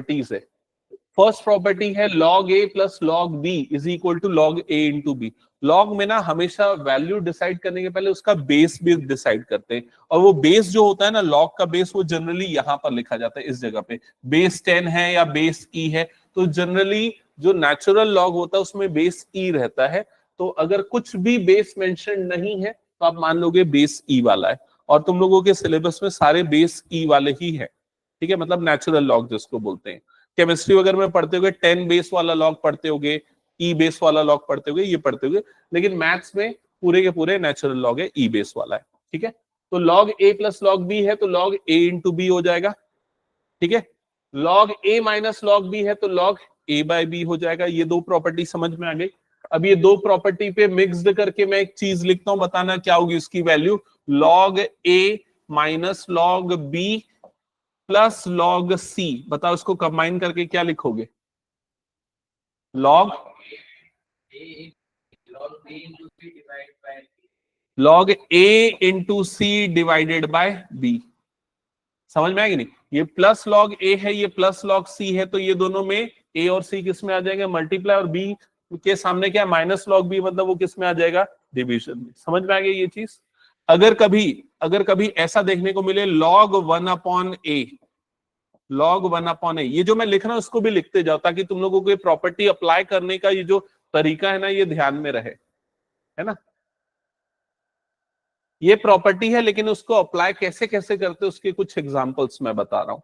Properties है। First property है log a plus log b is equal to log a into B. Log में ना हमेशा value decide करने के पहले उसका बेस भी डिसाइड करते हैं, और वो बेस जो होता है ना, लॉग का बेस, वो जनरली यहां पर लिखा जाता है इस जगह पे। बेस 10 है या बेस ई है, तो जनरली जो नेचुरल लॉग होता है उसमें बेस ई रहता है। तो अगर कुछ भी बेस मेंशन नहीं है तो आप मान लोगे बेस ई वाला है, और तुम लोगों के सिलेबस में सारे बेस ई वाले ही है, ठीक है, मतलब नेचुरल लॉग जिसको बोलते हैं। केमिस्ट्री वगैरह में पढ़ते होगे 10 बेस वाला लॉग पढ़ते होगे, ई बेस वाला लॉग पढ़ते होगे, ये पढ़ते होगे, लेकिन मैथ्स में पूरे के पूरे नेचुरल लॉग है, ई बेस वाला है, ठीक है। तो log a plus log b है तो log a इंटू बी हो जाएगा, ठीक है। log a minus log b है तो log a बाय b हो जाएगा। ये दो प्रॉपर्टी समझ में आ गई। अब ये दो प्रॉपर्टी पे मिक्स्ड करके मैं एक चीज लिखता हूं, बताना क्या होगी उसकी value. log a minus log b plus log c, बताओ इसको कंबाइन करके क्या लिखोगे। log a into C divided by b। समझ में आएगी नहीं? ये प्लस log a है, ये प्लस log c है, तो ये दोनों में a और c किस में आ जाएंगे, मल्टीप्लाई, और b के सामने क्या है, माइनस log b, मतलब वो किस में आ जाएगा, डिवीजन में। समझ में आ गई ये चीज। अगर कभी ऐसा देखने को मिले log 1 upon a, log 1 upon a, ये जो मैं लिख रहा हूं उसको भी लिखते जाओ, ताकि तुम लोगों को ये प्रॉपर्टी अप्लाई करने का ये जो तरीका है ना, ये ध्यान में रहे, है ना। ये प्रॉपर्टी है, लेकिन उसको अप्लाई कैसे कैसे करते हैं उसके कुछ एग्जांपल्स मैं बता रहा हूं।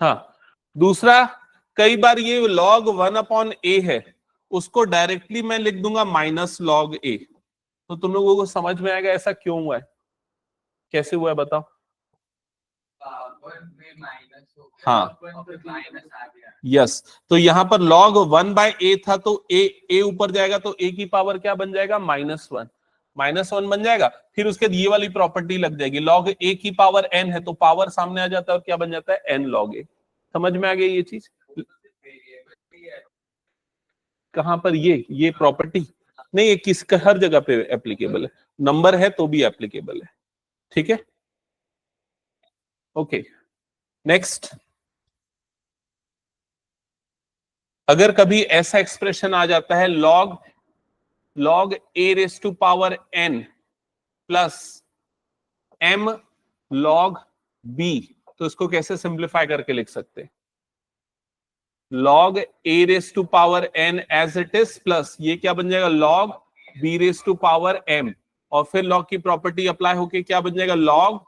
हाँ, दूसरा, कई बार ये log 1 अपॉन ए है, उसको डायरेक्टली मैं लिख दूंगा माइनस log a, तो तुम लोगों को समझ में आएगा ऐसा क्यों हुआ है, कैसे हुआ है बताओ। हाँ, यस, तो यहां पर log 1 बाय ए था, तो ए ऊपर जाएगा तो a की पावर क्या बन जाएगा, -1, -1 बन जाएगा। फिर उसके बाद ये वाली प्रॉपर्टी लग जाएगी, log a की पावर n है तो पावर सामने आ जाता है और क्या बन जाता है, n log a। समझ में आ गई ये चीज। कहां पर ये प्रॉपर्टी नहीं, ये किसका, हर जगह पे एप्लीकेबल है, नंबर है तो भी एप्लीकेबल है, ठीक है। Okay, next. अगर कभी ऐसा एक्सप्रेशन आ जाता है log a raise to power n plus m log b, तो इसको कैसे सिंप्लीफाई करके लिख सकते हैं, log a raise to power n as it is plus ये क्या बन जाएगा, log b raise to power m, और फिर log की प्रॉपर्टी अप्लाई होके क्या बन जाएगा, log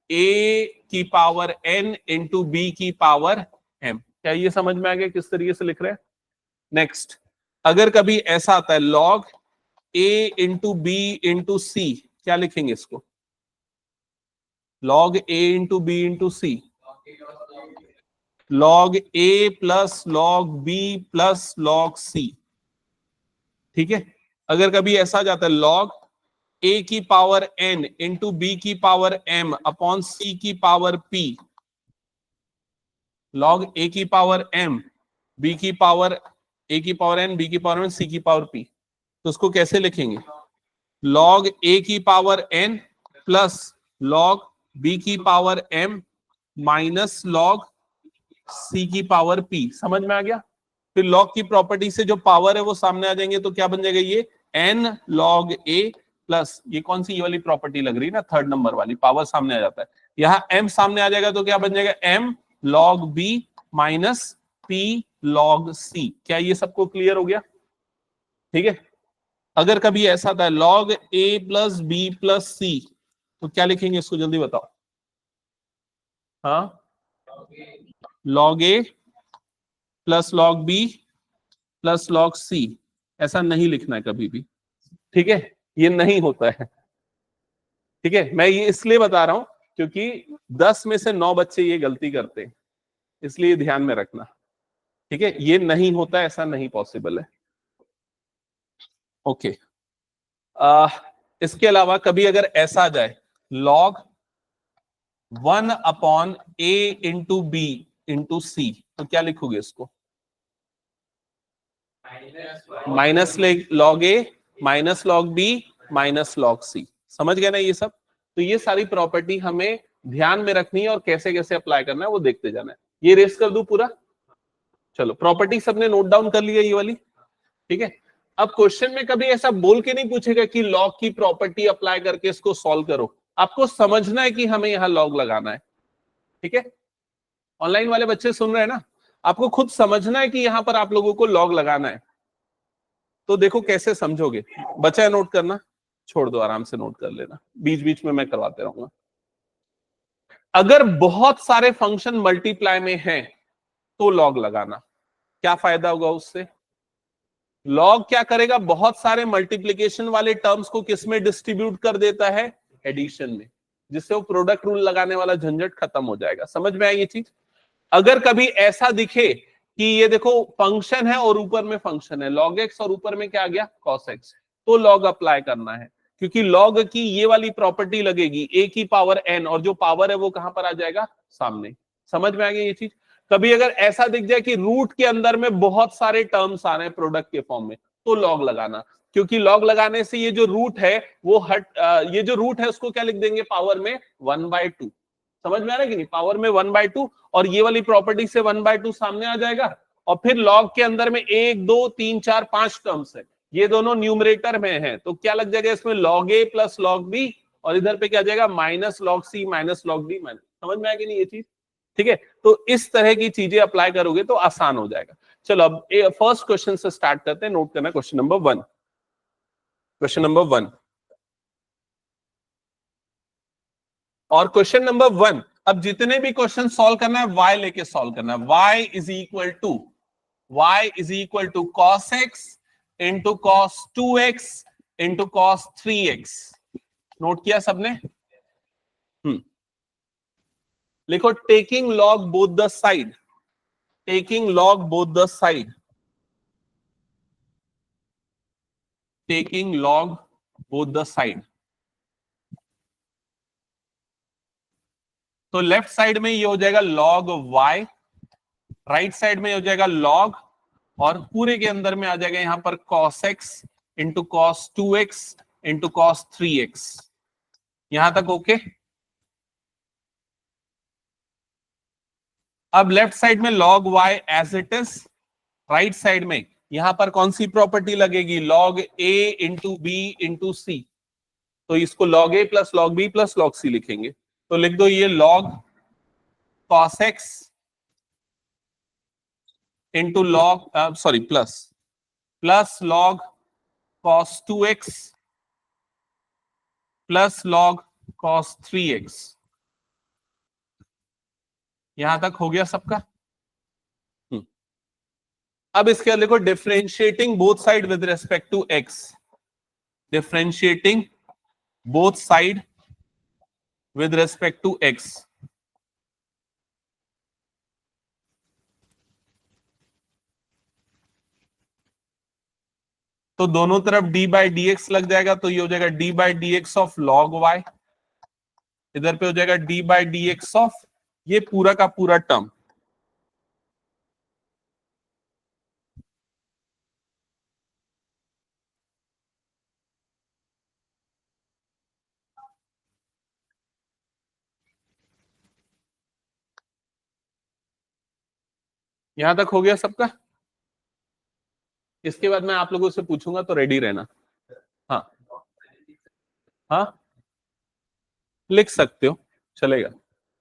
a की पावर n इंटू b की पावर m। क्या ये समझ में आ गया किस तरीके से लिख रहे हैं। नेक्स्ट, अगर कभी ऐसा आता है log a into b into c, क्या लिखेंगे इसको, log a into b into c, log a plus log b plus log c, ठीक है। अगर कभी ऐसा आ जाता है log a की पावर n इंटू बी की पावर m अपॉन c की पावर p, log a की पावर m, b की पावर a की पावर n, b की पावर m, c की पावर p, तो उसको कैसे लिखेंगे, log a की power n plus log b की power m minus log c की पावर p। समझ में आ गया। फिर log की प्रॉपर्टी से जो पावर है वो सामने आ जाएंगे, तो क्या बन जाएगा, ये n log a प्लस, ये कौन सी, ये वाली प्रॉपर्टी लग रही है ना, थर्ड नंबर वाली, पावर सामने आ जाता है, यहाँ m सामने आ जाएगा तो क्या बन जाएगा, m log b minus p log c। क्या ये सबको क्लियर हो गया, ठीक है। अगर कभी ऐसा था log a plus b plus c, तो क्या लिखेंगे इसको, जल्दी बताओ। हाँ, log a plus log b plus log c, ऐसा नहीं लिखना है कभी भी, ठीक है, ये नहीं होता है, ठीक है। मैं ये इसलिए बता रहा हूं क्योंकि 10 में से 9 बच्चे ये गलती करते हैं, इसलिए ध्यान में रखना, ठीक है, ये नहीं होता, ऐसा नहीं पॉसिबल है। ओके, इसके अलावा कभी अगर ऐसा आ जाए log 1 upon a into b into c, तो क्या लिखोगे इसको, minus log a minus log b minus log c। समझ गए ना ये सब। तो ये सारी प्रॉपर्टी हमें ध्यान में रखनी है और कैसे कैसे अप्लाई करना है वो देखते जाना है। ये रेस कर दूं पूरा। चलो प्रॉपर्टी सबने नोट डाउन कर लिया ये वाली, ठीक है। अब क्वेश्चन में कभी ऐसा बोल के नहीं पूछेगा कि लॉग की प्रॉपर्टी अप्लाई करके इसको सॉल्व करो, आपको समझना है कि हमें यहां लॉग लगाना है, ठीक है। ऑनलाइन वाले बच्चे सुन रहे हैं ना, आपको खुद समझना है कि यहां पर आप लोगों को लॉग लगाना है। तो देखो कैसे समझोगे, बचा है नोट करना, छोड़ दो आराम से नोट कर लेना, बीच बीच में मैं करवाते रहूंगा। अगर बहुत सारे फंक्शन मल्टीप्लाई में हैं तो लॉग लगाना, क्या फायदा होगा उससे? लॉग क्या करेगा, बहुत सारे मल्टीप्लिकेशन वाले टर्म्स को किस में डिस्ट्रीब्यूट कर देता है, एडिशन में, जिससे वो प्रोडक्ट रूल लगाने वाला झंझट खत्म हो जाएगा। समझ में आई ये चीज? अगर कभी ऐसा दिखे कि ये देखो फंक्शन है और ऊपर में फंक्शन है log x और ऊपर में क्या आ गया cos x, तो log अप्लाई करना है, क्योंकि log की ये वाली प्रॉपर्टी लगेगी a की पावर n, और जो पावर है वो कहां पर आ जाएगा, सामने। समझ में आ गया ये चीज? कभी अगर ऐसा दिख जाए कि रूट के अंदर में बहुत सारे टर्म्स आ रहे हैं प्रोडक्ट के फॉर्म में, तो log लगाना, क्योंकि log लगाने से ये जो रूट है वो ये जो रूट है उसको क्या लिख देंगे, पावर में 1/2। समझ में आ रहा है कि नहीं, पावर में 1/2, और ये वाली प्रॉपर्टी से 1/2 सामने आ जाएगा। और फिर लॉग के अंदर में 1 2 3 4 5 टर्म्स है, ये दोनों न्यूमरेटर में है, तो क्या लग जाएगा इसमें, log a plus log b, और इधर पे क्या जाएगा, minus log c minus log d minus. समझ में आएगी नहीं ये चीज? ठीक है, तो इस तरह की चीजें अप्लाई करोगे तो आसान हो जाएगा। चलो अब फर्स्ट क्वेश्चन से स्टार्ट करते हैं, नोट करना क्वेश्चन नंबर 1। क्वेश्चन नंबर 1, और क्वेश्चन नंबर 1, अब जितने भी क्वेश्चन सॉल्व करना है y लेके सॉल्व करना है। y is equal to cos x into cos 2x into cos 3x। Note किया सबने? लिखो taking log both the side, taking log both the side, taking log both the side. तो left side में ये हो जाएगा log y, राइट साइड में हो जाएगा log, और पूरे के अंदर में आ जाएगा यहां पर cos x into cos 2x into cos 3x। यहां तक ओके? अब लेफ्ट साइड में log y as it is, right side में यहां पर कौन सी प्रॉपर्टी लगेगी, log a into b into c. तो इसको log a plus log b plus log c लिखेंगे। तो लिख दो ये log cos x into log plus log cos 2x plus log cos 3x। यहां तक हो गया सबका? अब इसके बाद देखो differentiating both side with respect to x, differentiating both side with respect to x। तो दोनों तरफ d बाई डी एक्स लग जाएगा, तो ये हो जाएगा d by D x of log y, इधर पे हो जाएगा d by D x of ये पूरा का पूरा टर्म। यहां तक हो गया सबका? इसके बाद मैं आप लोगों से पूछूंगा तो रेडी रहना। हाँ हाँ, लिख सकते हो, चलेगा।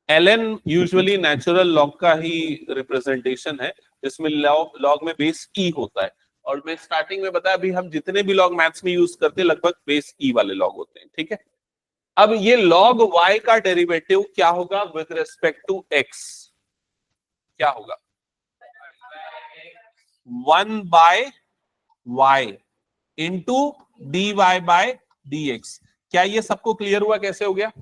ln यूजुअली नेचुरल लॉग का ही रिप्रेजेंटेशन है, जिसमें लॉग में बेस ई होता है, और मैं स्टार्टिंग में बताया अभी हम जितने भी लॉग मैथ्स में यूज करते हैं लगभग बेस ई वाले लॉग होते हैं, ठीक है। अब ये log y का डेरिवेटिव क्या होगा विद रिस्पेक्ट टू x, क्या होगा, 1 by y into D Y by D X. क्या ये सबको क्लियर हुआ कैसे हो गया?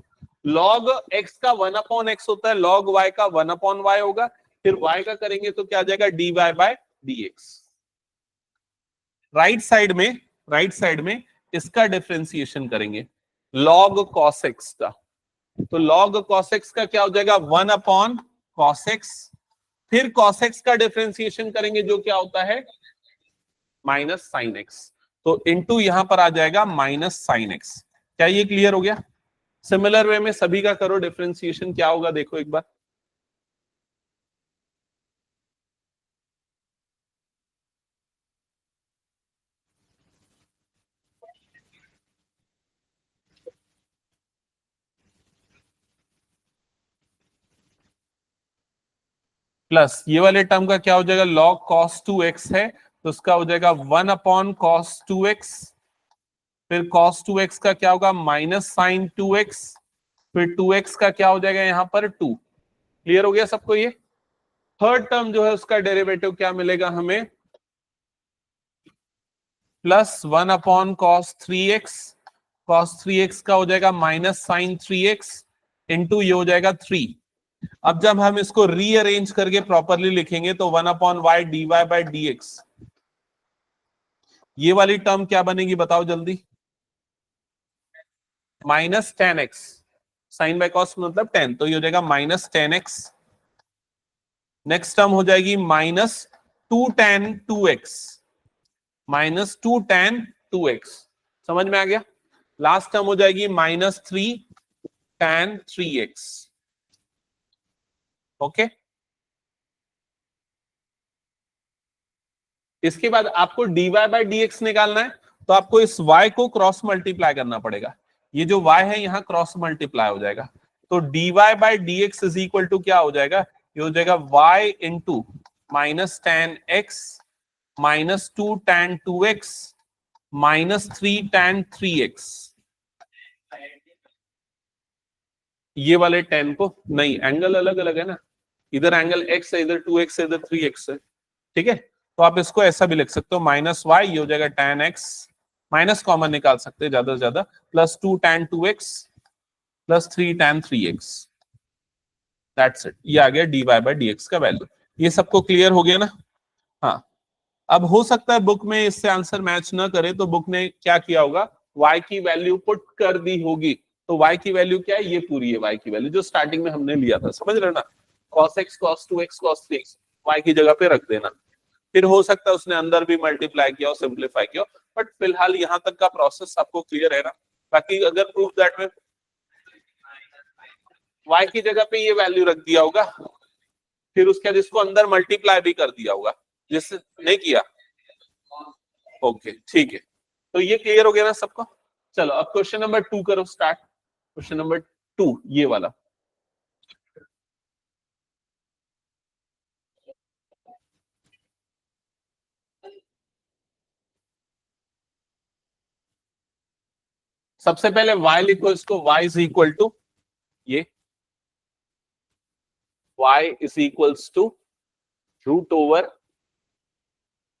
log x का 1/x होता है, log y का 1/y होगा, फिर y का करेंगे तो क्या आ जाएगा, dy by dx। Right side में इसका डिफरेंशिएशन करेंगे log cos x का, तो log cos x का क्या हो जाएगा, 1/cos x, फिर cos x का डिफरेंशिएशन करेंगे जो क्या होता है, माइनस sin x, तो इनटू यहां पर आ जाएगा माइनस sin x। क्या ये क्लियर हो गया? सिमिलर वे में सभी का करो डिफरेंशिएशन, क्या होगा देखो एक बार। प्लस ये वाले टर्म का क्या हो जाएगा, log cos 2x है तो उसका हो जाएगा 1/cos 2x, फिर cos 2x का क्या होगा माइनस साइन 2x, फिर 2x का क्या हो जाएगा यहाँ पर 2। क्लियर हो गया सबको ये। थर्ड टर्म जो है उसका डेरिवेटिव क्या मिलेगा हमें, plus 1/cos 3x, cos 3x का हो जाएगा माइनस साइन 3x इंटू ये हो जाएगा 3। अब जब हम इसको रीअरेंज करके प्रॉपरली लिखेंगे तो 1/y dy/dx, ये वाली टर्म क्या बनेगी बताओ जल्दी, -10x, साइन बाय कॉस मतलब 10, तो ये हो जाएगा -10x। नेक्स्ट टर्म हो जाएगी -2tan 2x, -2tan 2x, समझ में आ गया। लास्ट टर्म हो जाएगी -3tan 3x। ओके, इसके बाद आपको dy/dx निकालना है तो आपको इस y को क्रॉस मल्टीप्लाई करना पड़ेगा। ये जो y है यहाँ क्रॉस मल्टीप्लाई हो जाएगा, तो dy/dx इज इक्वल टू क्या हो जाएगा, ये हो जाएगा y into -tan x -2tan 2x -3tan 3x। ये वाले 10 को नहीं, एंगल अलग अलग है ना, इधर एंगल x है, इधर 2x है, इधर 3x है, ठीक है। तो आप इसको ऐसा भी लिख सकते हो -y, ये हो जाएगा tan x, माइनस कॉमन निकाल सकते हैं ज्यादा से ज्यादा, plus 2tan 2x plus 3tan 3x, that's it. ये आ गया dy/dx का वैल्यू। ये सबको क्लियर हो गया ना। हाँ, अब हो सकता है बुक में इससे आंसर मैच ना करे, तो बुक ने क्या किया होगा, y की वैल्यू पुट कर दी होगी। तो y की वैल्यू क्या है, ये पूरी है y की वैल्यू जो स्टार्टिंग में हमने लिया था, समझ रहे हो ना, cos x cos 2x cos 3x y की जगह पे रख देना। फिर हो सकता है उसने अंदर भी मल्टीप्लाई किया और सिंप्लीफाई किया, बट फिलहाल यहाँ तक का प्रोसेस आपको क्लियर है ना। बाकी अगर प्रूफ दैट में y की जगह पे ये वैल्यू रख दिया होगा, फिर उसके बाद इसको अंदर मल्टीप्लाई भी कर दिया होगा, जिससे नहीं किया। ओके ठीक है, तो ये क्लियर हो गया ना सबको। चलो अब क्वेश्चन नंबर 2 करो स्टार्ट। क्वेश्चन नंबर 2 ये वाला, सबसे पहले y लिखो, इसको y इज इक्वल टू ये, y is equals to √over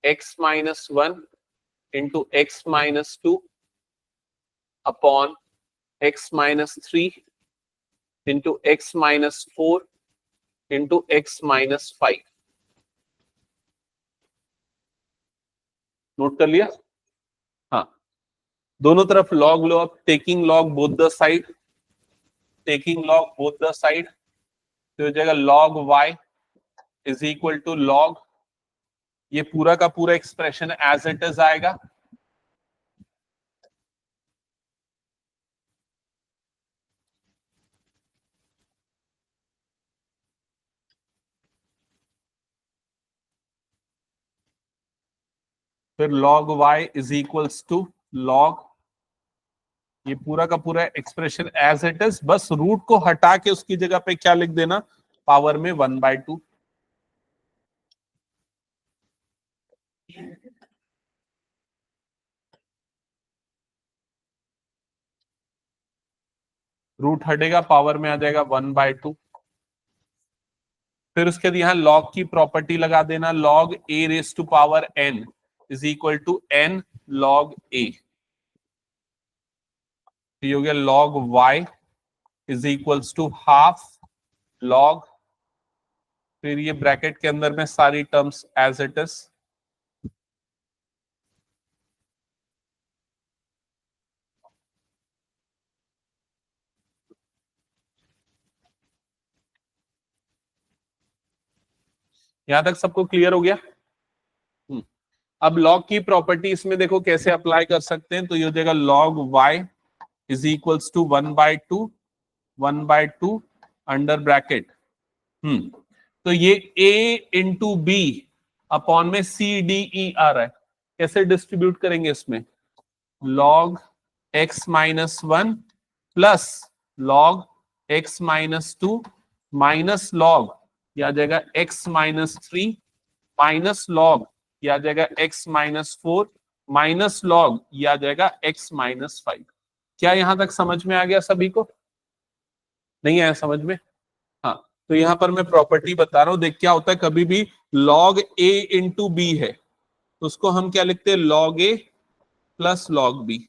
x-1 into x-2 upon x-3 into x-4 into x-5। Note कर लिया। हाँ, दोनों तरफ लॉग लो, अब taking log both the side, taking log both the side, तो हो जाएगा log y is equal to log, ये पूरा का पूरा एक्सप्रेशन एज इट इज आएगा, फिर log y is equals to log, ये पूरा का पूरा एक्सप्रेशन एज इट इज, बस रूट को हटा के उसकी जगह पे क्या लिख देना, पावर में 1/2। रूट हटेगा, पावर में आ जाएगा 1/2। फिर उसके बाद यहाँ log की प्रॉपर्टी लगा देना, log a raise to power n is equal to n log a, ये हो गया log y is equals to half log, फिर ये ब्रैकेट के अंदर में सारी टर्म्स एज इट इज, यहां तक सबको क्लियर हो गया। अब log की प्रॉपर्टी इसमें देखो कैसे अप्लाई कर सकते हैं, तो ये हो जाएगा log y is equals to 1/2 under bracket. तो ये a इंटू बी अपॉन में सी डी ई आ रहा है। कैसे डिस्ट्रीब्यूट करेंगे इसमें? log x minus 1 plus log x minus 2 minus log या जाएगा x माइनस 3 माइनस log या जाएगा x माइनस 4 माइनस log या जाएगा x माइनस 5। क्या यहां तक समझ में आ गया सभी को? नहीं आया समझ में? हाँ, तो यहां पर मैं प्रॉपर्टी बता रहा हूं। देख क्या होता है, कभी भी log a इंटू बी है तो उसको हम क्या लिखते हैं? log a plus log b।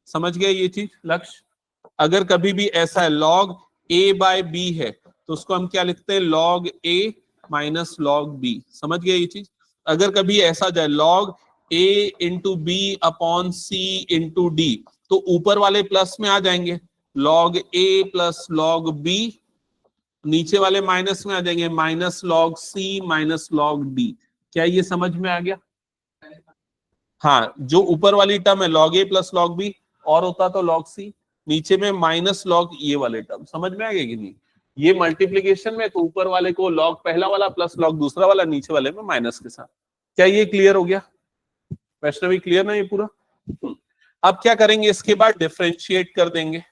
समझ गए ये चीज लक्ष्य? अगर कभी भी ऐसा है log a बाय b है तो उसको हम क्या लिखते हैं? log a minus log b। समझ गए ये चीज? अगर कभी ऐसा जाए log a into B upon C into D तो ऊपर वाले प्लस में आ जाएंगे, log a plus log b, नीचे वाले माइनस में आ जाएंगे, minus log c minus log d। क्या ये समझ में आ गया? हाँ, जो ऊपर वाली टर्म है log a plus log b और होता तो log c, नीचे में माइनस log ये वाले टर्म। समझ में आ गया कि नहीं? ये मल्टीप्लीकेशन में तो ऊपर वाले को log पहला वाला प्लस log दूसरा वाला, नीचे वाले में माइनस के साथ। क्या ये क्लियर हो गया वैष्णवी? क्लियर ना ये पूरा? अब क्या करेंगे, इसके बाद डिफरेंशिएट कर देंगे।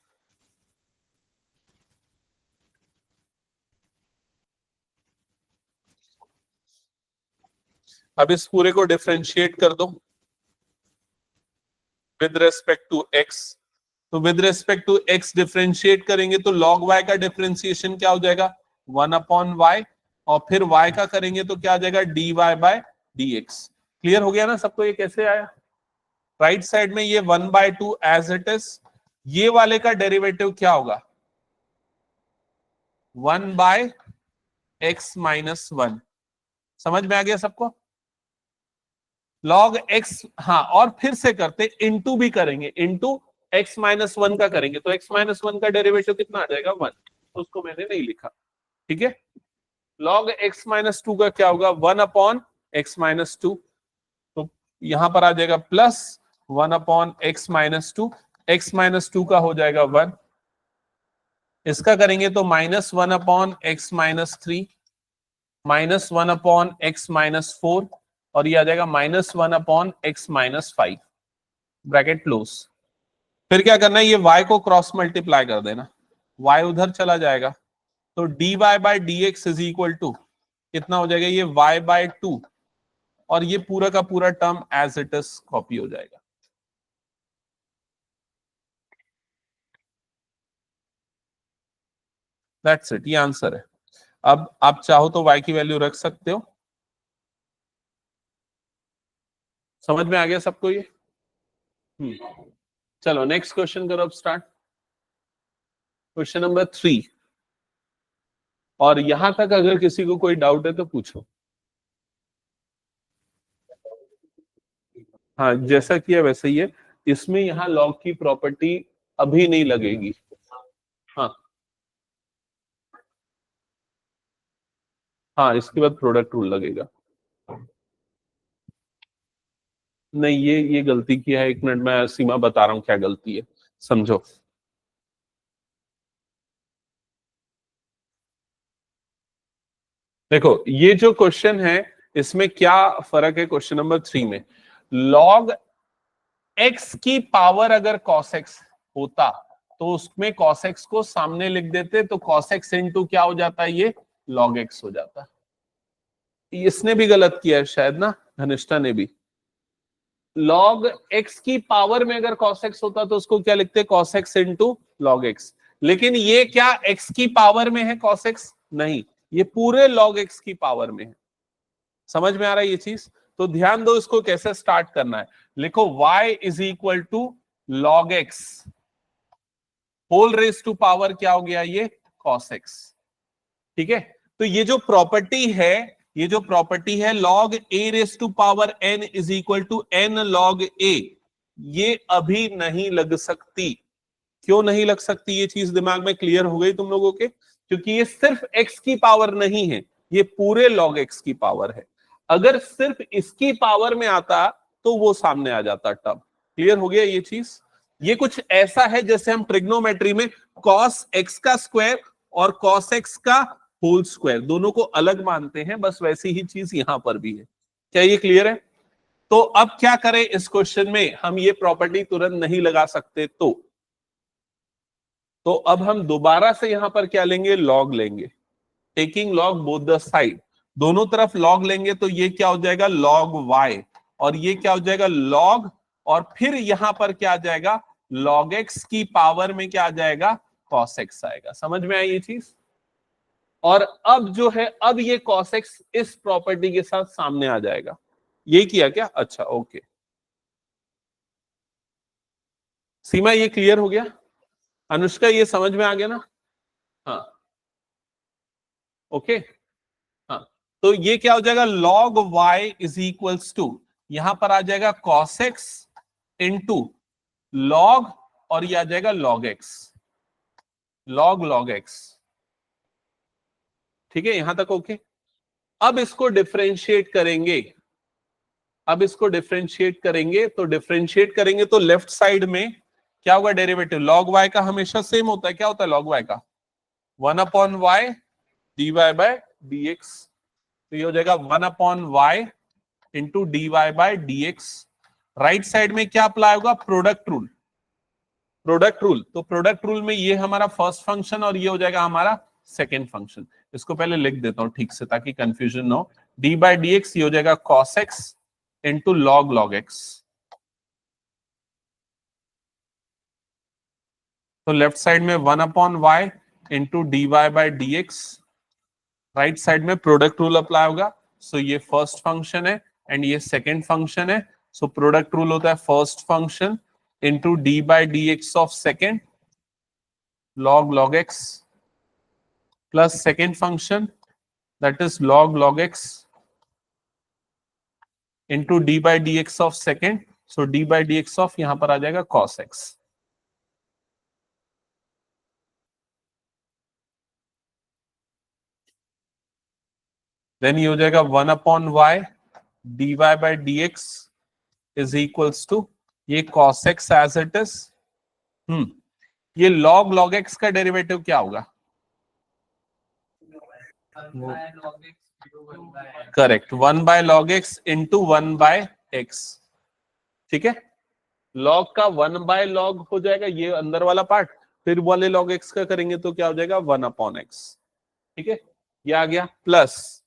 अब इस पूरे को डिफरेंशिएट कर दो विद रेस्पेक्ट टू x। तो with respect to x differentiate करेंगे तो log y का डिफरेंशिएशन क्या हो जाएगा? 1/y, और फिर y का करेंगे तो क्या आ जाएगा? dy by dx। क्लियर हो गया ना सबको? ये कैसे आया? राइट साइड में ये 1/2 एज इट इज, ये वाले का डेरिवेटिव क्या होगा? 1/x minus 1। समझ में आ गया सबको? log x, हाँ, और फिर से करते इंटू भी करेंगे, इंटू x माइनस 1 का करेंगे तो x माइनस 1 का डेरिवेटिव कितना आ जाएगा? 1। तो उसको मैंने नहीं लिखा, ठीक है। log x माइनस 2 का क्या होगा? 1 अपॉन x माइनस 2। तो यहां पर आ जाएगा plus 1 upon x minus 2, x minus 2 का हो जाएगा 1। इसका करेंगे तो minus 1 upon x minus 3, minus 1 upon x minus 4, और ये आ जाएगा minus 1 upon x minus 5, bracket close. फिर क्या करना है? ये y को क्रॉस मल्टीप्लाई कर देना, y उधर चला जाएगा तो dy by dx is equal to कितना हो जाएगा? ये y/2, और ये पूरा का पूरा term as it is copy हो जाएगा। दैट्स इट, ये आंसर है। अब आप चाहो तो y की वैल्यू रख सकते हो। समझ में आ गया सबको ये? चलो नेक्स्ट क्वेश्चन करो अब स्टार्ट। क्वेश्चन नंबर 3, और यहां तक अगर किसी को कोई डाउट है तो पूछो। हाँ, जैसा किया वैसे ही है। इसमें यहाँ लॉग की प्रॉपर्टी अभी नहीं लगेगी। हाँ हाँ, इसके बाद प्रोडक्ट रूल लगेगा। नहीं, ये गलती किया है। 1 मिनट में सीमा बता रहा हूँ क्या गलती है, समझो। देखो ये जो क्वेश्चन है इसमें क्या फर्क है क्वेश्चन नंबर 3 में? लॉग x की पावर अगर cos x होता तो उसमें cos x को सामने लिख देते तो cos x इंटू क्या हो जाता है? ये log x हो जाता। इसने भी गलत किया है शायद ना, घनिष्ठा ने भी। log x की पावर में अगर cos x होता तो उसको क्या लिखते? cos x into log x। लेकिन ये क्या x की पावर में है cos x? नहीं, ये पूरे log x की पावर में है। समझ में आ रहा है ये चीज? तो ध्यान दो इसको कैसे स्टार्ट करना है। लिखो y is equal to log x whole raise to power क्या हो गया? ये cos x। ठीक है, तो ये जो प्रॉपर्टी है, ये जो प्रॉपर्टी है log a raise to power n is equal to n log a, ये अभी नहीं लग सकती। क्यों नहीं लग सकती? ये चीज दिमाग में क्लियर हो गई तुम लोगों के? क्योंकि ये सिर्फ x की पावर नहीं है, ये पूरे log x की पावर है। अगर सिर्फ इसकी पावर में आता तो वो सामने आ जाता टर्म। क्लियर हो गया ये चीज? ये कुछ ऐसा है जैसे हम ट्रिग्नोमेट्री में कॉस एक्स का स्क्वायर और कॉस एक्स का होल स्क्वायर दोनों को अलग मानते हैं, बस वैसी ही चीज यहां पर भी है। क्या ये क्लियर है? तो अब क्या करें इस क्वेश्चन में, हम ये प्रॉपर्टी तुरंत नहीं लगा सकते, तो अब हम दोबारा से यहां पर क्या लेंगे, लॉग लेंगे, taking log both the side, दोनों तरफ लॉग लेंगे तो ये क्या हो जाएगा लॉग y, और ये क्या हो जाएगा लॉग, और फिर यहां पर क्या आ जाएगा लॉग x की पावर में क्या आ जाएगा cos x आएगा। समझ में आई ये चीज? और अब जो है, अब ये cos x इस प्रॉपर्टी के साथ सामने आ जाएगा। ये किया क्या? अच्छा ओके, सीमा ये क्लियर हो गया? अनुष्का ये समझ में आ गया ना? हाँ ओके। हाँ, तो ये क्या हो जाएगा log y is equals to, यहां पर आ जाएगा cos x इंटू log, और ये आ जाएगा log x, log x। ठीक है, यहां तक ओके। अब इसको डिफरेंशिएट करेंगे, अब इसको डिफरेंशिएट करेंगे, तो डिफरेंशिएट करेंगे तो लेफ्ट साइड में क्या होगा डेरिवेटिव, log y का हमेशा सेम होता है, क्या होता है log y का 1/y dy बाय dx, तो ये हो जाएगा 1/y into D y by D x. Right side में क्या अप्लाई होगा, प्रोडक्ट रूल, प्रोडक्ट रूल, तो प्रोडक्ट रूल में ये हमारा फर्स्ट फंक्शन और ये हो जाएगा हमारा सेकेंड फंक्शन। इसको पहले लिख देता हूं ठीक से ताकि कंफ्यूजन ना हो, डी बाई डी एक्स ये हो जाएगा cos x into log log x. तो लेफ्ट साइड में 1/y into D y by D x, right side में प्रोडक्ट रूल अप्लाई होगा, सो ये फर्स्ट फंक्शन है एंड ये सेकेंड फंक्शन है, सो प्रोडक्ट रूल होता है first function into d by D x of second log log x plus second function that is log log x into d by dx of second, so d by dx of यहां पर आ जाएगा cos x। Then ये हो जाएगा 1/y dy by dx is equals to ये cos x as it is, ये log log x का डेरिवेटिव क्या होगा, correct 1/log x into 1/x। ठीक है, log का 1/log हो जाएगा ये अंदर वाला पार्ट, फिर वाले log x का करेंगे तो क्या हो जाएगा 1/x। ठीक है, ये आ गया, प्लस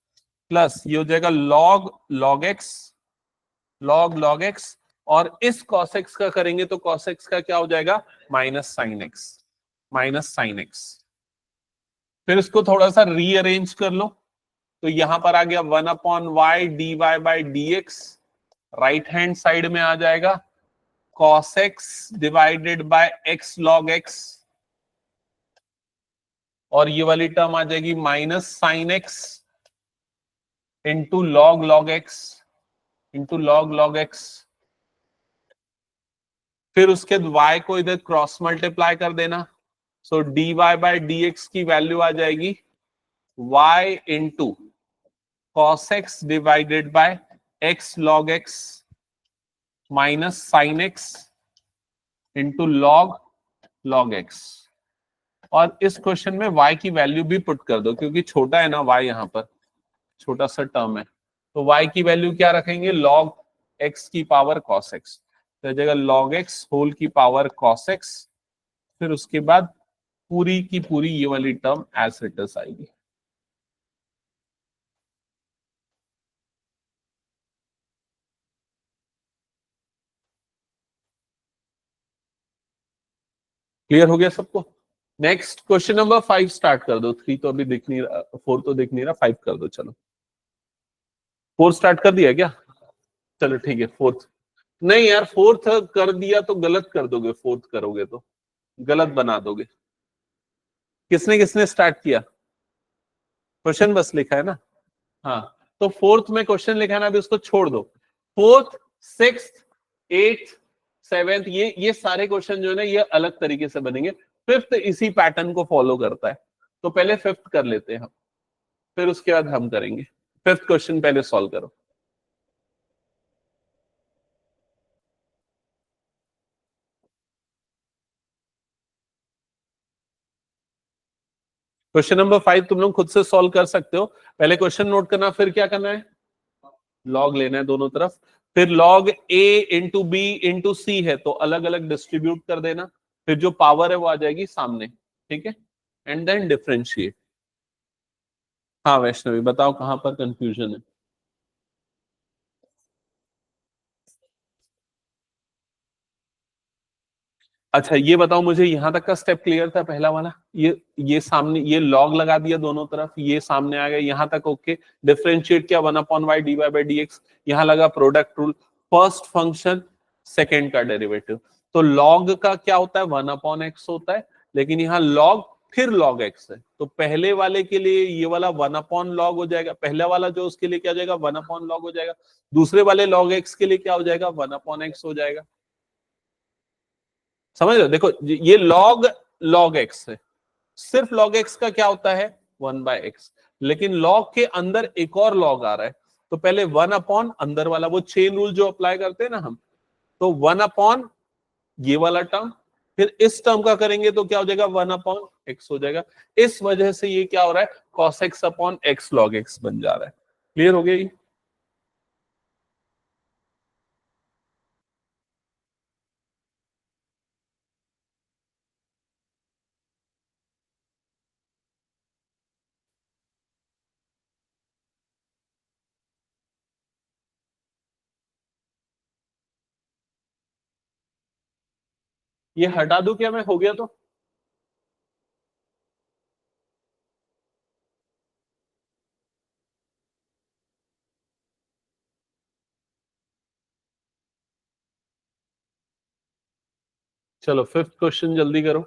प्लस ये हो जाएगा log log x, log log x, और इस cos x का करेंगे तो cos x का क्या हो जाएगा minus sine x, minus sine x। फिर इसको थोड़ा सा रीअरेंज कर लो, तो यहां पर आ गया 1/y dy by dx, right hand side में आ जाएगा cos x divided by x log x, और ये वाली टर्म आ जाएगी minus sine x into log log x, into log log x। फिर उसके y को इधर क्रॉस मल्टीप्लाई कर देना, सो dy बाय dx की वैल्यू आ जाएगी y into cos x divided by x log x minus sine x into log log x। और इस क्वेश्चन में y की वैल्यू भी पुट कर दो क्योंकि छोटा है ना y, यहाँ पर छोटा सा टर्म है, तो y की वैल्यू क्या रखेंगे log x की पावर cos x, तो जगह log x होल की पावर cos x, फिर उसके बाद पूरी की पूरी ये वाली टर्म एज इट इज आएगी। क्लियर हो गया सबको? नेक्स्ट क्वेश्चन नंबर 5 स्टार्ट कर दो, 3 तो अभी दिख नहीं रहा, 4 तो दिख नहीं रहा, 5 कर दो। चलो 4 स्टार्ट कर दिया क्या? चलो ठीक है, फोर्थ नहीं यार, फोर्थ कर दिया तो गलत कर दोगे, फोर्थ करोगे तो गलत बना दोगे। किसने किसने स्टार्ट किया? क्वेश्चन बस लिखा है ना? हाँ, तो फोर्थ में क्वेश्चन लिखा है ना, अभी उसको छोड़ दो। फोर्थ, सिक्स्थ, एट्थ, सेवेंथ, ये सारे क्वेश्चन जो है ना ये अलग तरीके से बनेंगे। फिफ्थ इसी पैटर्न को फॉलो करता है, तो पहले फिफ्थ कर लेते हैं हम, फिर उसके बाद हम करेंगे। फिफ्थ क्वेश्चन पहले सॉल्व करो। क्वेश्चन नंबर 5 तुम लोग खुद से सॉल्व कर सकते हो। पहले क्वेश्चन नोट करना, फिर क्या करना है, लॉग लेना है दोनों तरफ। फिर log a into b into c है तो अलग अलग डिस्ट्रीब्यूट कर देना, फिर जो पावर है वो आ जाएगी सामने, ठीक है, एंड देन डिफरेंशिएट। हाँ वैष्णवी बताओ कहां पर कंफ्यूजन है। अच्छा ये बताओ मुझे, यहां तक का स्टेप क्लियर था पहला वाला, ये सामने ये लॉग लगा दिया दोनों तरफ, ये सामने आ गया, यहां तक ओके। डिफरेंशिएट किया 1/y dy बाई dx, यहां लगा product rule, first function second का डेरिवेटिव। तो लॉग का क्या होता है, 1/x होता है, लेकिन यहाँ लॉग फिर log x है, तो पहले वाले के लिए ये वाला 1/log हो जाएगा, पहला वाला जो उसके लिए क्या हो जाएगा 1/log हो जाएगा, दूसरे वाले log x के लिए क्या हो जाएगा 1/x हो जाएगा। समझ रहे हो, देखो ये log x है, सिर्फ log x का क्या होता है 1/x, लेकिन log के अंदर एक और log आ रहा है, तो पहले 1/ अंदर वाला, वो चेन रूल जो अप्लाई करते हैं ना हम, तो 1/ ये वाला टर्म, फिर इस टर्म का करेंगे तो क्या हो जाएगा 1/x हो जाएगा। इस वजह से ये क्या हो रहा है cos x upon x log x बन जा रहा है। क्लियर हो गया ये? ये हटा दूं क्या मैं, हो गया तो? चलो फिफ्थ क्वेश्चन जल्दी करो।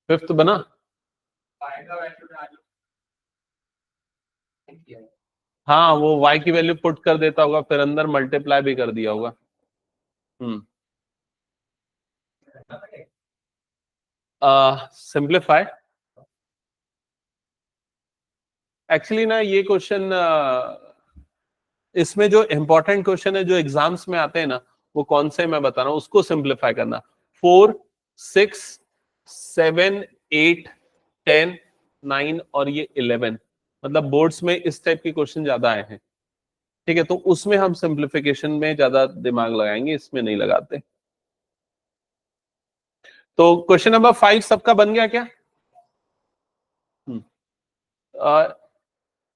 फिफ्थ बना? हाँ वो y की वैल्यू पुट कर देता होगा, फिर अंदर मल्टीप्लाई भी कर दिया होगा। हम्म। सिंप्लीफाई। एक्चुअली ना ये क्वेश्चन, इसमें जो इंपॉर्टेंट क्वेश्चन है जो एग्जाम्स में आते हैं ना, वो कौन से मैं बता रहा हूँ, उसको सिंप्लीफाई करना। 4, 6, 7, 8, 10, 9 और ये 11, मतलब बोर्ड्स में इस टाइप के क्वेश्चन ज्यादा आए हैं, ठीक है, तो उसमें हम सिंप्लीफिकेशन में ज्यादा दिमाग लगाएंगे, इसमें नहीं लगाते। तो क्वेश्चन नंबर 5 सबका बन गया क्या? हम्म। अ,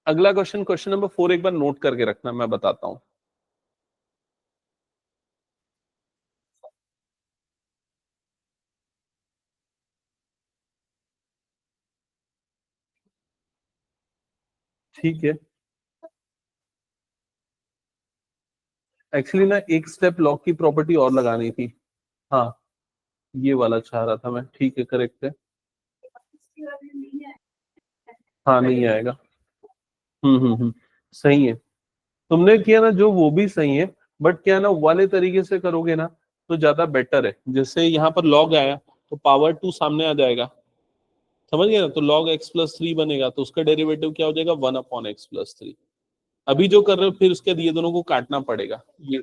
अगला क्वेश्चन, क्वेश्चन नंबर 4 एक बार नोट करके रखना, मैं बताता हूं। ठीक है, एक्चुअली ना एक स्टेप लॉग की प्रॉपर्टी और लगानी थी। हाँ ये वाला चाह रहा था मैं, ठीक है करेक्ट है। हाँ नहीं आएगा। सही है, तुमने किया ना जो वो भी सही है, बट क्या ना वाले तरीके से करोगे ना तो ज्यादा बेटर है। जैसे यहाँ पर लॉग आया तो पावर 2 सामने आ जाएगा, समझ गए ना, तो log x+3 बनेगा, तो उसका डेरिवेटिव क्या हो जाएगा 1/x+3। अभी जो कर रहे हो फिर उसके बाद ये दोनों को काटना पड़ेगा ये।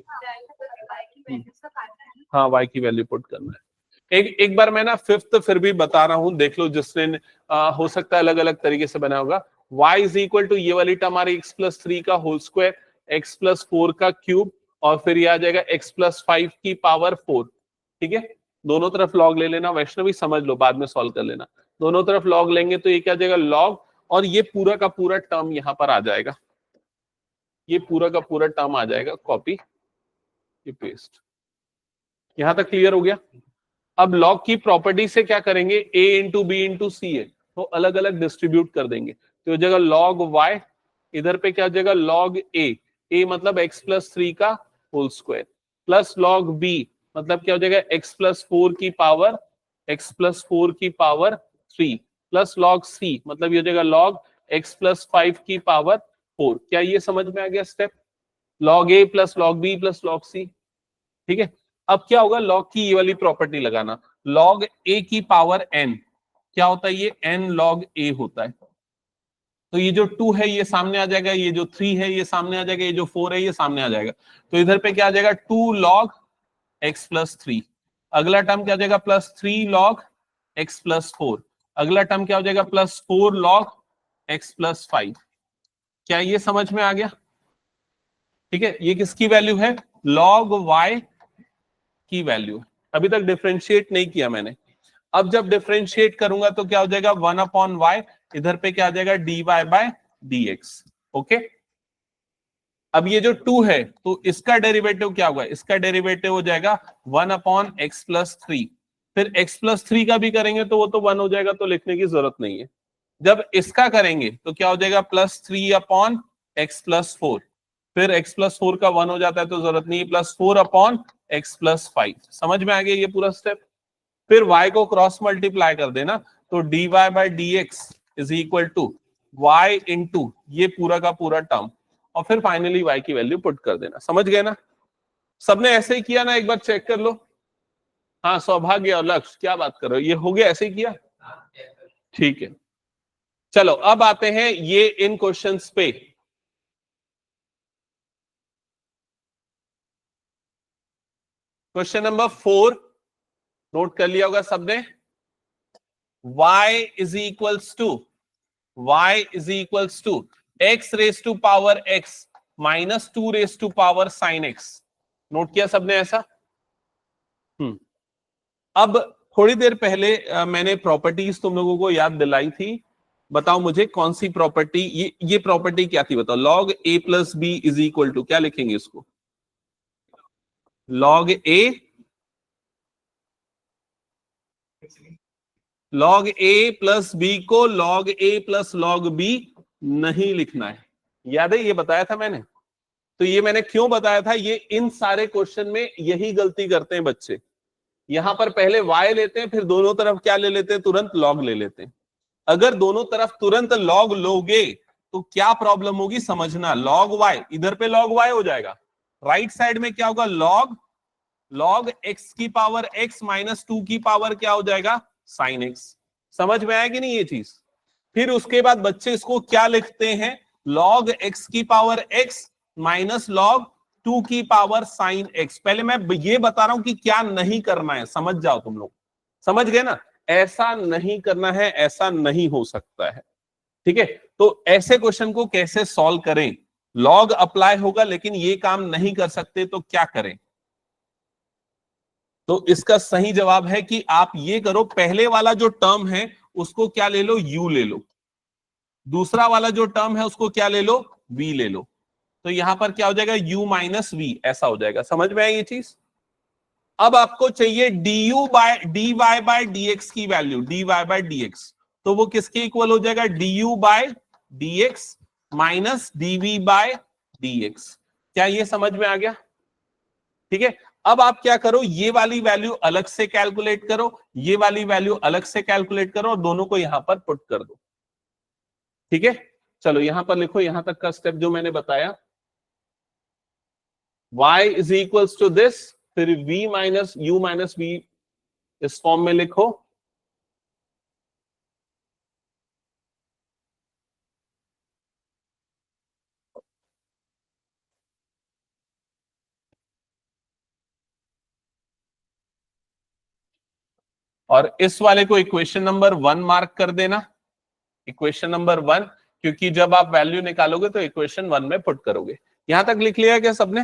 हाँ y की वैल्यू पुट करना है। एक एक बार मैं ना फिफ्थ फिर भी बता रहा हूं, देख लो जिसने हो सकता है अलग अलग तरीके से बना होगा। y इज इक्वल टू ये वाली टर्म हमारी x+3 का होल स्क्वायर, x+4 का क्यूब, और फिर ये आ जाएगा x+5 की पावर 4, ठीक है। दोनों तरफ लॉग ले लेना, वैष्णवी समझ लो बाद में सॉल्व कर लेना। दोनों तरफ लॉग लेंगे तो ये क्या आ जाएगा लॉग, और ये पूरा का पूरा टर्म यहां पर आ जाएगा, ये पूरा का पूरा टर्म आ जाएगा, कॉपी ये पेस्ट। यहां तक क्लियर हो गया? अब लॉग की प्रॉपर्टी से क्या करेंगे, a into b into c है तो अलग अलग डिस्ट्रीब्यूट कर देंगे, तो जगह log y, इधर पे क्या हो जाएगा log a मतलब x+3 का whole square, plus log b मतलब क्या हो जाएगा x+4 की पावर 3, प्लस log c मतलब ये हो जाएगा log x+5 की पावर 4। क्या ये समझ में आ गया step, log a plus log b plus log c, ठीक है। अब क्या होगा, लॉग की ये वाली प्रॉपर्टी लगाना, लॉग ए की पावर एन क्या होता है, ये एन लॉग ए होता है, तो ये जो 2 है ये सामने आ जाएगा, ये जो 3 है ये सामने आ जाएगा, ये जो 4 है ये सामने आ जाएगा, तो इधर पे क्या आ जाएगा 2 लॉग x प्लस 3। अगला टर्म क्या हो जाएगा +3 log x प्लस 4। अगला टर्म क्या हो जाएगा +4 log x प्लस 5। क्या ये समझ में आ गया? ठीक है, ये किसकी वैल्यू है? log y की वैल्यू। अभी तक डिफरेंशिएट नहीं किया मैंने। अब जब डिफरेंशिएट करूंगा तो क्या हो जाएगा 1/y, इधर पे क्या आ जाएगा dy/dx। ओके, अब ये जो 2 है तो इसका डेरिवेटिव क्या होगा? इसका डेरिवेटिव हो जाएगा 1/x प्लस 3। फिर x प्लस 3 का भी करेंगे तो वो तो 1 हो जाएगा, तो लिखने की जरूरत नहीं है। जब इसका करेंगे तो क्या हो जाएगा +3/x प्लस 4। फिर x प्लस 4 का 1 हो जाता है तो जरूरत नहीं है, +4/x प्लस 5। समझ में आ गया ये पूरा स्टेप? फिर y को क्रॉस मल्टीप्लाई कर देना तो dy/dx is equal to y into ये पूरा का पूरा टर्म, और फिर फाइनली y की वैल्यू पुट कर देना। समझ गए ना? सबने ऐसे ही किया ना? एक बार चेक कर लो। हाँ, सौभाग्य और लक्ष्य, क्या बात कर रहे हो, ये हो गया ऐसे ही किया? ठीक है, चलो अब आते हैं ये इन क्वेश्चंस पे। क्वेश्चन नंबर 4 नोट कर लिया होगा सबने। y is equals to x raise to power x minus 2 raise to power sine x। Note किया सबने ऐसा? अब थोड़ी देर पहले मैंने प्रॉपर्टीज तुम लोगों को याद दिलाई थी। बताओ मुझे कौन सी प्रॉपर्टी, ये प्रॉपर्टी क्या थी बताओ? log a plus B is equal to, क्या लिखेंगे इसको? log a प्लस बी को log a plus log b नहीं लिखना है। याद है ये बताया था मैंने? तो ये मैंने क्यों बताया था? ये इन सारे क्वेश्चन में यही गलती करते हैं बच्चे। यहां पर पहले y लेते हैं, फिर दोनों तरफ क्या ले लेते हैं? तुरंत log ले लेते हैं। अगर दोनों तरफ तुरंत log लोगे तो क्या प्रॉब्लम होगी समझना। log y, इधर पे log y हो जाएगा, राइट साइड में क्या होगा? log x की पावर x माइनस 2 की पावर क्या हो जाएगा? Sine x। समझ में आया कि नहीं ये चीज? फिर उसके बाद बच्चे इसको क्या लिखते हैं? log x की पावर x माइनस log 2 की पावर साइन x। पहले मैं ये बता रहा हूं कि क्या नहीं करना है, समझ जाओ तुम लोग। समझ गए ना? ऐसा नहीं करना है, ऐसा नहीं हो सकता है। ठीक है, तो ऐसे क्वेश्चन को कैसे सॉल्व करें? लॉग अप्लाई होगा लेकिन ये काम नहीं कर सकते तो क्या करें? तो इसका सही जवाब है कि आप ये करो, पहले वाला जो टर्म है उसको क्या ले लो? u ले लो। दूसरा वाला जो टर्म है उसको क्या ले लो? v ले लो। तो यहां पर क्या हो जाएगा? u माइनस v, ऐसा हो जाएगा। समझ में आई ये चीज? अब आपको चाहिए dy/dx की वैल्यू, dy/dx। तो वो किसके इक्वल हो जाएगा? du/dx minus dv/dx। क्या ये समझ में आ गया? ठीक है, अब आप क्या करो, ये वाली वैल्यू अलग से कैलकुलेट करो, ये वाली वैल्यू अलग से कैलकुलेट करो और दोनों को यहां पर पुट कर दो। ठीक है, चलो यहां पर लिखो, यहां तक का स्टेप जो मैंने बताया। y is equals to this, फिर v minus u minus v इस फॉर्म में लिखो। और इस वाले को इक्वेशन नंबर 1 मार्क कर देना, इक्वेशन नंबर 1, क्योंकि जब आप वैल्यू निकालोगे तो इक्वेशन 1 में पुट करोगे। यहां तक लिख लिया क्या सबने?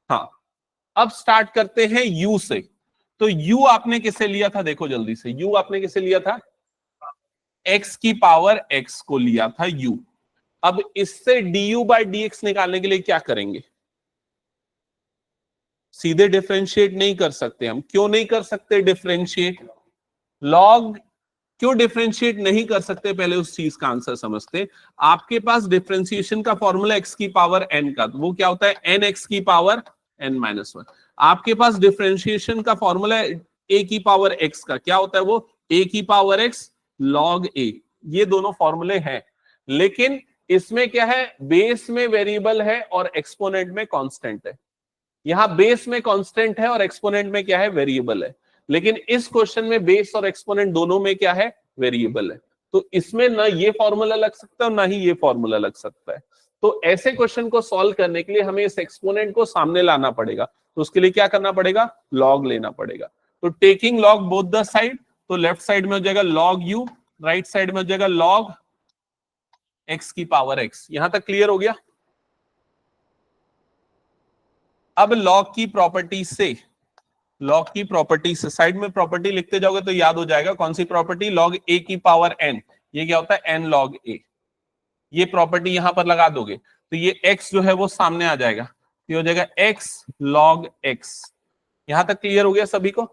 हाँ, अब स्टार्ट करते हैं u से। तो u आपने किसे लिया था? देखो जल्दी से, u आपने किसे लिया था? x की पावर x को लिया था u। अब इससे du/dx निकालने के लिए क्या करेंगे? सीधे डिफरेंशिएट नहीं कर सकते हम। क्यों नहीं कर सकते डिफरेंशिएट? लॉग क्यों डिफरेंशिएट नहीं कर सकते? पहले उस चीज का आंसर समझते। आपके पास डिफरेंशिएशन का फॉर्मूला x की पावर n का, तो वो क्या होता है? n x की पावर n-1। आपके पास डिफरेंशिएशन का फॉर्मूला a की पावर x का, क्या होता है वो? a की पावर x log a। ये दोनों फॉर्मूले हैं, लेकिन इसमें क्या है? बेस में वेरिएबल है और एक्सपोनेंट में कांस्टेंट है। यहां बेस में कांस्टेंट है और एक्सपोनेंट में क्या है? वेरिएबल है। लेकिन इस क्वेश्चन में बेस और एक्सपोनेंट दोनों में क्या है? वेरिएबल है। तो इसमें ना ये फॉर्मूला लग सकता है और ना ही ये फॉर्मूला लग सकता है। तो ऐसे क्वेश्चन को सॉल्व करने के लिए हमें इस एक्सपोनेंट को सामने लाना पड़ेगा, तो उसके लिए क्या करना पड़ेगा, लॉग लेना पड़ेगा। तो taking log both the side, तो लेफ्ट साइड में हो जाएगा लॉग यू, राइट साइड में हो जाएगा लॉग एक्स की पावर एक्स। यहां तक क्लियर हो गया। अब लॉग की प्रॉपर्टी से, लॉग की प्रॉपर्टी से साइड में प्रॉपर्टी लिखते जाओगे तो याद हो जाएगा। कौन सी प्रॉपर्टी, लॉग ए की पावर एन, ये क्या होता है, एन लॉग ए। ये प्रॉपर्टी यहां पर लगा दोगे तो ये x जो है वो सामने आ जाएगा, तो ये हो जाएगा x log x। यहां तक क्लियर हो गया सभी को।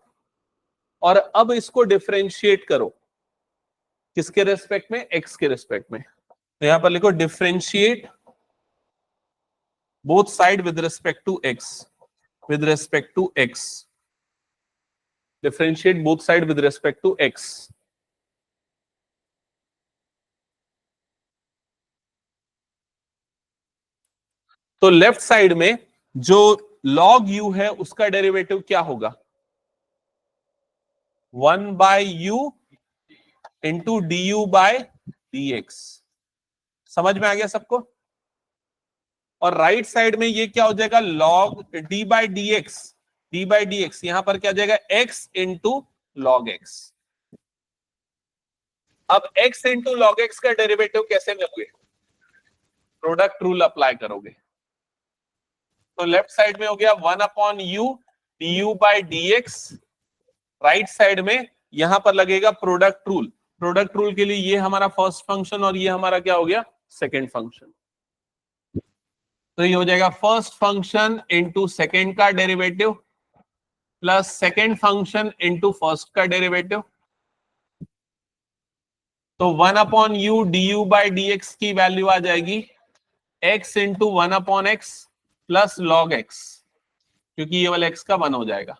और अब इसको डिफरेंशिएट करो, किसके रेस्पेक्ट में, x के रेस्पेक्ट में। तो यहां पर लिखो differentiate both side with respect to x, with respect to x, differentiate both side with respect to x। तो लेफ्ट साइड में जो log u है उसका डेरिवेटिव क्या होगा, 1/u इंटू du/dx। समझ में आ गया सबको। और राइट साइड में ये क्या हो जाएगा, log d/dx, d/dx यहां पर क्या हो जाएगा, x इंटू log x। अब x इंटू log x का डेरिवेटिव कैसे लोगे, प्रोडक्ट रूल अप्लाई करोगे। तो लेफ्ट साइड में हो गया 1/u du/dx, राइट साइड में यहां पर लगेगा प्रोडक्ट रूल। प्रोडक्ट रूल के लिए ये हमारा फर्स्ट फंक्शन और ये हमारा क्या हो गया, सेकंड फंक्शन। तो ये हो जाएगा फर्स्ट फंक्शन इंटू सेकेंड का derivative plus second function into first का डेरिवेटिव। तो 1/u du/dx की वैल्यू आ जाएगी x into 1/x plus log x, क्योंकि ये वाला x का 1 हो जाएगा।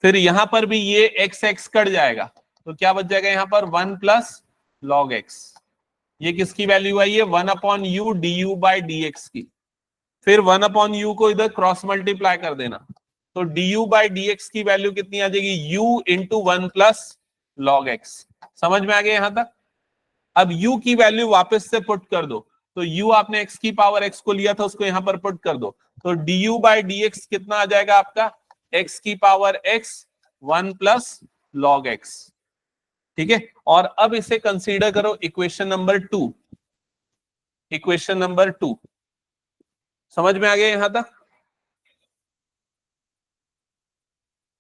फिर यहां पर भी ये x कट जाएगा, तो क्या बच जाएगा यहां पर 1 प्लस log x। ये किसकी वैल्यू आई है, 1/u du/dx की। फिर 1/u को इधर क्रॉस मल्टीप्लाई कर देना, तो du/dx की वैल्यू कितनी आ जाएगी, u into 1 plus log x। समझ में आ गया यहां तक। अब u की वैल्यू वापस से पुट कर दो, तो u आपने x की पावर x को लिया था उसको यहां पर पुट कर दो, तो du/dx कितना आ जाएगा आपका, x की power x 1 plus log x। ठीक है। और अब इसे कंसीडर करो इक्वेशन नंबर 2, इक्वेशन नंबर 2। समझ में आ गया यहां तक।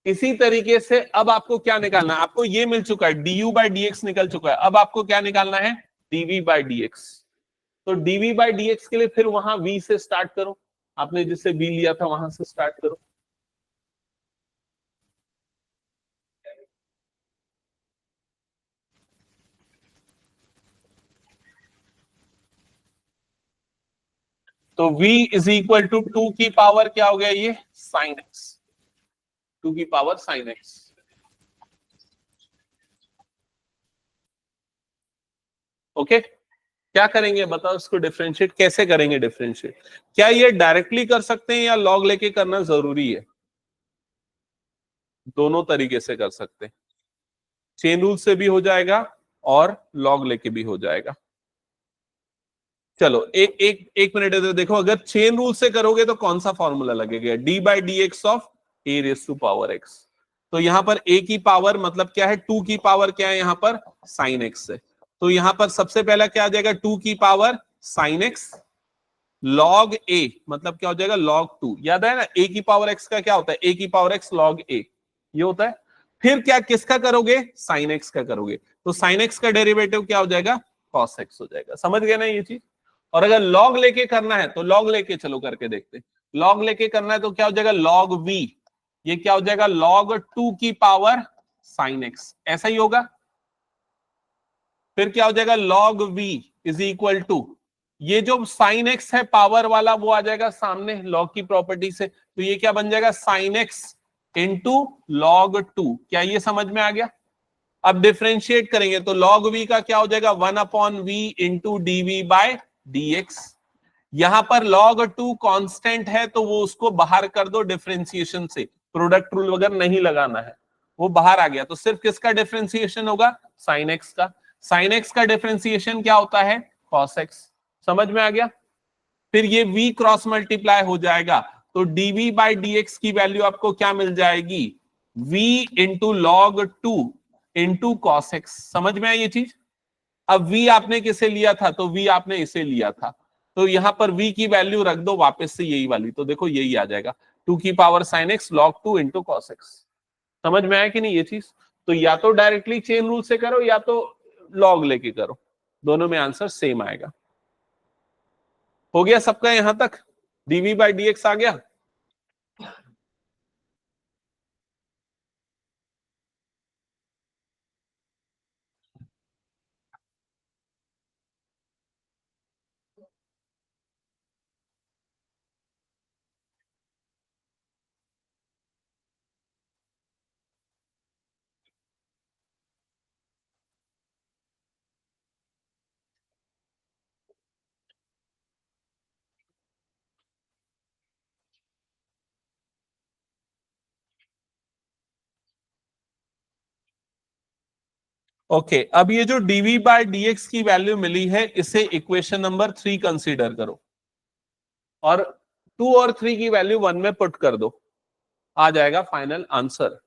इसी तरीके से अब आपको क्या निकालना है, आपको ये मिल चुका है du/dx निकल चुका है, अब आपको क्या निकालना है, dv/dx। तो dv/dx के लिए फिर वहां v से स्टार्ट करो, आपने जिससे v लिया था वहां से स्टार्ट करो। तो v इज इक्वल टू 2 की पावर क्या हो गया, ये sin x, 2 की पावर sin x। ओके, क्या करेंगे बताओ, इसको डिफरेंशिएट कैसे करेंगे, डिफरेंशिएट क्या ये डायरेक्टली कर सकते हैं या लॉग लेके करना जरूरी है, दोनों तरीके से कर सकते हैं। चेन रूल से भी हो जाएगा और लॉग लेके भी हो जाएगा। चलो एक एक एक मिनट इधर देखो, अगर चेन रूल से करोगे तो कौन सा फॉर्मूला लगेगा, d/dx ऑफ a⁻⁴x। तो यहां पर a की पावर मतलब क्या है, 2 की पावर क्या है यहां पर, sin x है। तो यहां पर सबसे पहला क्या आ जाएगा, 2 की power sin x log a, मतलब क्या हो जाएगा log 2। याद है ना, a की पावर x का क्या होता है, a की पावर x log a, ये होता है। फिर क्या किसका करोगे, sin x का करोगे, तो sin x का डेरिवेटिव क्या हो जाएगा, cos x हो जाएगा। समझ गए ना ये चीज। और अगर log लेके करना है तो log लेके चलो करके देखते हैं। log लेके करना है तो क्या हो जाएगा, log v, ये क्या हो जाएगा, log 2 की पावर sin x, ऐसा ही होगा। फिर क्या हो जाएगा, log v is equal to, ये जो sin x है पावर वाला वो आ जाएगा सामने log की प्रॉपर्टी से, तो ये क्या बन जाएगा, sin x इंटू log 2। क्या ये समझ में आ गया। अब डिफरेंशिएट करेंगे तो log v का क्या हो जाएगा, 1/v इंटू dv/dx। यहां पर log 2 कांस्टेंट है तो वो उसको बाहर कर दो डिफरेंशिएशन से, प्रोडक्ट रूल वगैरह नहीं लगाना है, वो बाहर आ गया। तो सिर्फ किसका डिफरेंशिएशन होगा, sin x का। sin x का डिफरेंशिएशन क्या होता है, cos x। समझ में आ गया। फिर ये v क्रॉस मल्टीप्लाई हो जाएगा, तो dv बाई dx की वैल्यू आपको क्या मिल जाएगी, v into log 2 into cos x. समझ में आई ये चीज? अब v आपने किसे लिया था, तो v आपने इसे लिया था, तो यहां पर v की वैल्यू रख दो वापस से यही वाली, तो देखो यही आ जाएगा 2 की power sine x log 2 into cos x. समझ में आया कि नहीं ये चीज? तो या तो डायरेक्टली चेन रूल से करो या तो लॉग लेके करो, दोनों में आंसर सेम आएगा। हो गया सबका यहां तक? dv बाई dx आ गया। ओके अब ये जो dv बाय dx की वैल्यू मिली है, इसे इक्वेशन नंबर 3 कंसीडर करो और 2 और 3 की वैल्यू 1 में पुट कर दो, आ जाएगा final answer.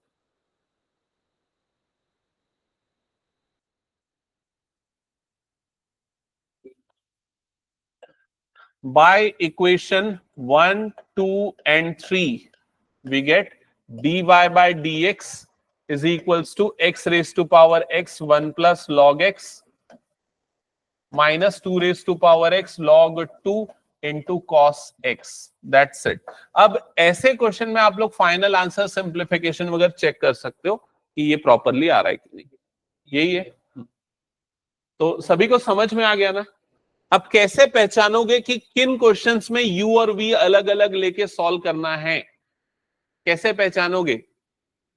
By equation 1, 2 and 3 we get dy by dx is equals to x raised to power x 1 plus log x minus 2 raised to power x log 2 into cos x. That's it. अब ऐसे question में आप लोग final answer simplification वगैरह check कर सकते हो कि ये प्रॉपरली आ रहा है कि नहीं। यही है। तो सभी को समझ में आ गया ना? अब कैसे पहचानोगे कि किन क्वेश्चंस में u और v अलग अलग लेके सॉल्व करना है? कैसे पहचानोगे?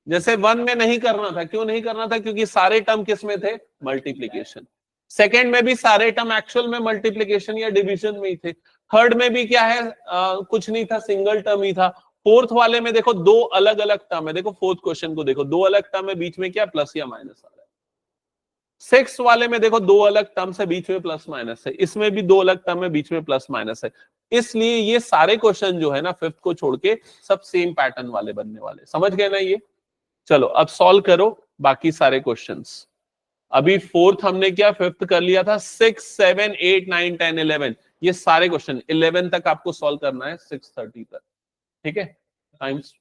जैसे 1 में नहीं करना था, क्यों नहीं करना था? क्योंकि सारे टर्म किस में थे, मल्टीप्लीकेशन। सेकेंड में भी सारे टर्म एक्चुअल में मल्टीप्लीकेशन या डिवीजन में ही थे। थर्ड में भी क्या है, कुछ नहीं था, सिंगल टर्म ही था। फोर्थ वाले में देखो दो अलग अलग टर्म है, देखो फोर्थ क्वेश्चन को देखो, दो अलग टर्म है, बीच में क्या प्लस या माइनस आ रहा है। सिक्स वाले में देखो दो अलग टर्म्स है, बीच में प्लस माइनस है, इसमें भी दो अलग टर्म है, बीच में प्लस माइनस है। इसलिए ये सारे क्वेश्चन जो है ना, फिफ्थ को छोड़ के सब सेम पैटर्न वाले बनने वाले। समझ गए ना ये? चलो अब सॉल्व करो बाकी सारे क्वेश्चंस। अभी फोर्थ हमने क्या, फिफ्थ कर लिया था। 6, 7, 8, 9, 10, 11 ये सारे क्वेश्चन 11 तक आपको सॉल्व करना है, 6:30 तक। ठीक है टाइम्स।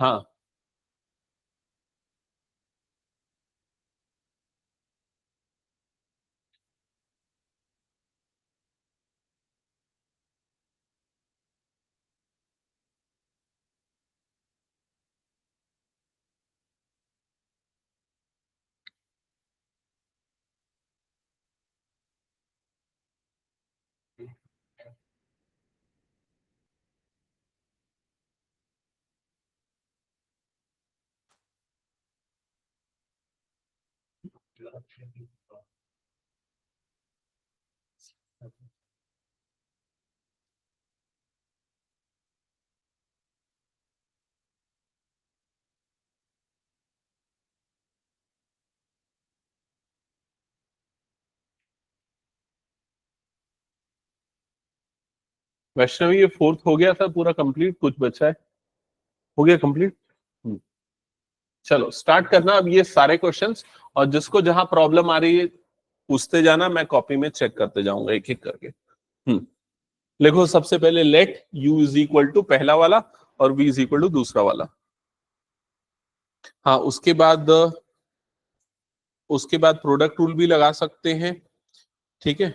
हाँ वैष्णवी, ये फोर्थ हो गया था पूरा कंप्लीट, कुछ बचा है? हो गया कंप्लीट। चलो स्टार्ट करना अब ये सारे क्वेश्चंस, और जिसको जहां प्रॉब्लम आ रही है पूछते जाना, मैं कॉपी में चेक करते जाऊंगा एक एक करके। लिखो सबसे पहले let u is equal to पहला वाला और v इज इक्वल टू दूसरा वाला। हाँ उसके बाद प्रोडक्ट रूल भी लगा सकते हैं। ठीक है,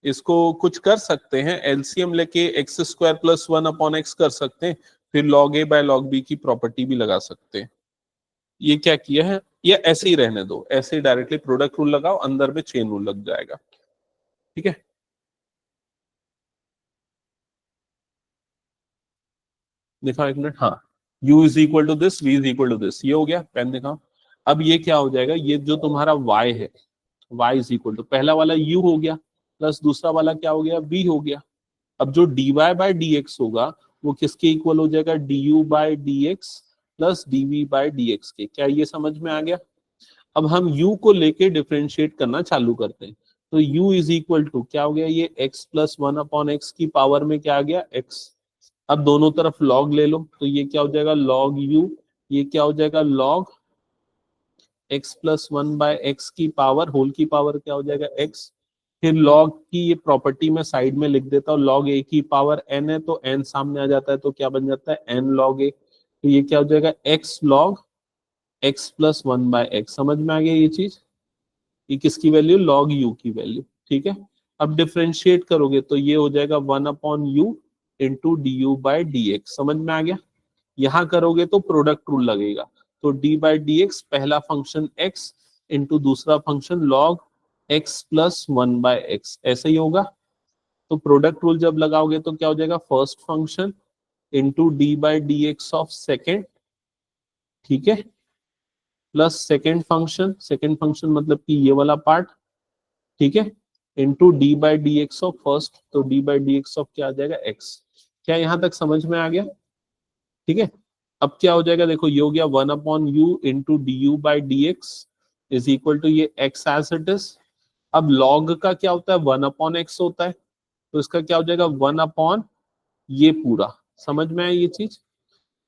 इसको कुछ कर सकते हैं, एलसीएम लेके x square plus 1 upon x कर सकते हैं, फिर log a by log b की प्रॉपर्टी भी लगा सकते हैं। ये क्या किया है, ये ऐसे ही रहने दो, ऐसे ही डायरेक्टली प्रोडक्ट रूल लगाओ, अंदर में चेन रूल लग जाएगा। ठीक है, दिखाओ एक मिनट। हाँ, u is equal to this, v is equal to this, ये हो गया। पेन दिखाओ। अब ये क्या हो जाएगा, ये जो तुम्हारा y है, y इज इक्वल टू पहला वाला u हो गया, प्लस दूसरा वाला क्या हो गया, v हो गया। अब जो dy बाय dx होगा वो किसके इक्वल हो जाएगा, du by dx plus dv by dx के। क्या ये समझ में आ गया? अब हम u को लेके डिफरेंशिएट करना चालू करते हैं। तो u इज इक्वल टू क्या हो गया, ये x plus one upon x की पावर में क्या आ गया, x। अब दोनों तरफ log ले लो, तो ये क्या हो जाएगा log u, ये क्या हो जाएगा log x plus one by x की पावर होल की पावर क्या हो जाएगा x। फिर log की ये प्रॉपर्टी में साइड में लिख देता हूँ, log a की पावर n है तो n सामने आ जाता है, तो क्या बन जाता है n log a। तो ये क्या हो जाएगा x log x plus one by x. समझ में आ गया ये चीज? ये किसकी वैल्यू, log u की वैल्यू। ठीक है, अब डिफरेंशिएट करोगे तो ये हो जाएगा one upon u into d u by D x. समझ में आ गया? यहां करोगे तो प्रोडक्ट रूल लगेगा, तो डी बाई डी एक्स पहला फंक्शन x इंटू दूसरा function log x plus one by x, ऐसे ही होगा। तो प्रोडक्ट रूल जब लगाओगे तो क्या हो जाएगा, first function into d by D x of second, ठीक है, प्लस सेकेंड फंक्शन मतलब कि ये वाला पार्ट, ठीक है, into d by D x of first, तो d by D x of क्या आ जाएगा एक्स। क्या यहां तक समझ में आ गया? ठीक है, अब क्या हो जाएगा, देखो ये हो गया one upon u into d u by D x is equal to ये एक्स एज इट इज। अब लॉग का क्या होता है, वन अपॉन एक्स होता है, तो इसका क्या हो जाएगा वन अपॉन ये पूरा। समझ में आया ये चीज?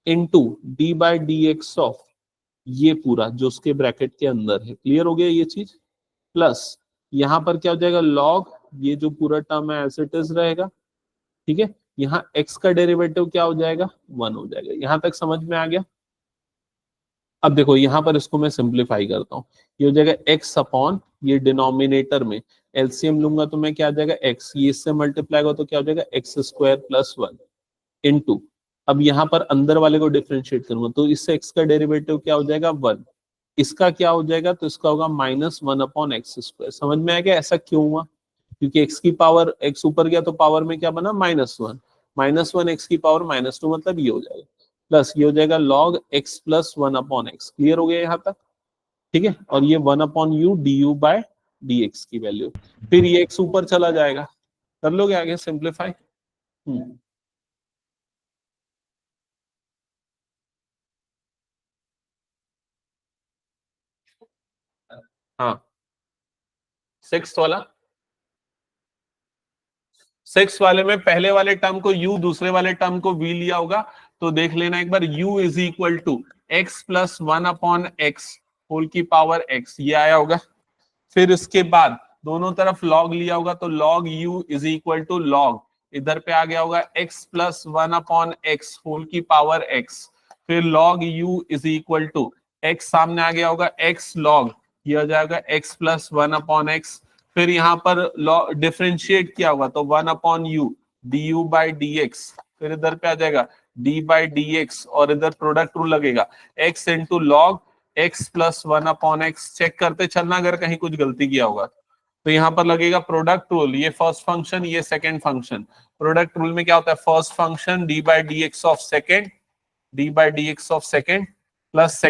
Into d by D x of ये पूरा जो उसके ब्रैकेट के अंदर है। क्लियर हो गया ये चीज? प्लस यहाँ पर क्या हो जाएगा लॉग, ये जो पूरा टर्म है एज इट इज रहेगा, ठीक है। यहाँ x का डेरिवेटिव क्या हो जाएगा, वन हो जाएगा। यहां तक समझ में आ गया? अब देखो यहाँ पर इसको मैं सिंप्लीफाई करता हूँ, ये हो जाएगा x अपॉन ये डिनोमिनेटर में एलसीएम लूंगा तो मैं क्या आ जाएगा x, ये इससे मल्टीप्लाई होगा तो क्या हो जाएगा x square plus one into, अब यहाँ पर अंदर वाले को डिफरेंशिएट करूंगा तो इससे x का डेरिवेटिव क्या हो जाएगा वन, इसका क्या हो जाएगा, तो इसका होगा minus one upon x square. समझ में आ गया ऐसा क्यों हुआ? क्योंकि x की पावर x ऊपर गया तो पावर में क्या बना माइनस वन एक्स की पावर माइनस टू, मतलब ये हो जाएगा प्लस ये हो जाएगा log x plus one upon x. Clear हो गया यहाँ तक? ठीक है, और ये one upon u d u by D x की वैल्यू, फिर ये x ऊपर चला जाएगा। कर लोगे आगे सिंप्लीफाई? हाँ, सिक्स वाला, सिक्स वाले में पहले वाले टर्म को u, दूसरे वाले टर्म को v लिया होगा, तो देख लेना एक बार, u is equal to x plus one upon x whole की पावर x, ये आया होगा। फिर इसके बाद दोनों तरफ log लिया होगा तो log u is equal to log, इधर पे आ गया होगा x plus one upon x whole की पावर x, फिर log u is equal to x सामने आ गया होगा x log, ये आ जाएगा x plus one upon x. फिर यहाँ पर डिफरेंशिएट किया होगा तो one upon u d u by D x, फिर इधर पे आ जाएगा d बाई डी एक्स, और इधर प्रोडक्ट रूल लगेगा x into log x plus one upon x. Check करते चलना अगर कहीं कुछ गलती किया होगा तो यहाँ पर लगेगा प्रोडक्ट रूल, ये फर्स्ट फंक्शन ये सेकंड फंक्शन। प्रोडक्ट रूल में क्या होता है, first function d by D x of second, d by D x of second plus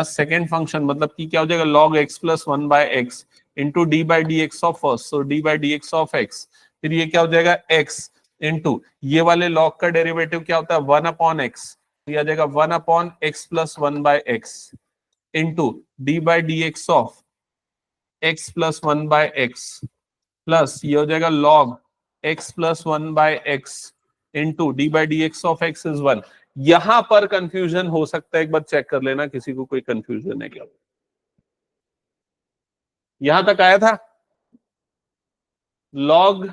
second function मतलब कि क्या हो जाएगा log x plus one by x into d by D x of first, so D by D x of x, फिर ये क्या हो जाएगा x इंटू ये वाले log का डेरिवेटिव क्या होता है वन अपॉन एक्स, तो आ जाएगा one upon x plus one by x into d by D x of x plus one by x plus ये हो जाएगा log x plus one by x into d by D x of x is one. यहां पर confusion हो सकता है, एक बार check कर लेना किसी को कोई कंफ्यूजन है क्या। यहां तक आया था log,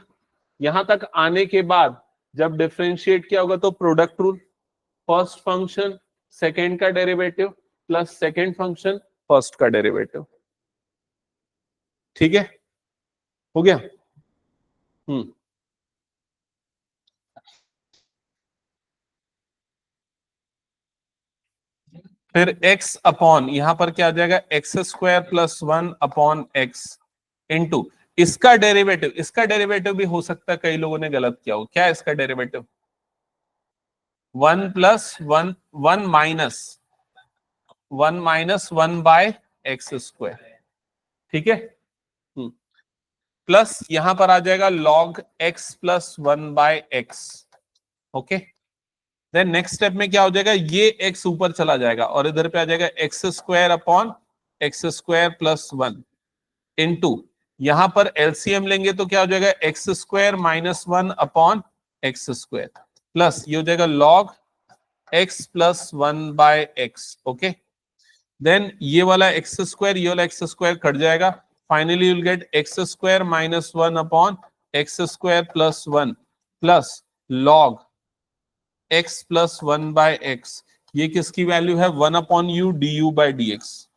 यहां तक आने के बाद जब डिफरेंशिएट किया होगा तो product rule, first function second का derivative plus second function first का डेरिवेटिव। ठीक है, हो गया? फिर x अपॉन यहां पर क्या आ जाएगा x square plus one upon x into इसका डेरिवेटिव भी हो सकता है कई लोगों ने गलत किया हो। क्या है इसका derivative, one plus one, one minus one by x square, ठीक है। प्लस यहां पर आ जाएगा log x plus one by x, okay. Then next step में क्या हो जाएगा, ये x ऊपर चला जाएगा और इधर पे आ जाएगा x square upon x square plus 1 into, यहां पर एलसीएम लेंगे तो क्या हो जाएगा, x square minus 1 upon x square plus ये हो जाएगा log x plus 1 by x. Okay, then ये वाला एक्स स्क्वायर ये वाला एक्स स्क्वायर कट जाएगा, finally you will get x square minus 1 upon x square plus 1 plus log x plus 1 by x. ये किसकी वैल्यू है, 1 upon u d u by D x,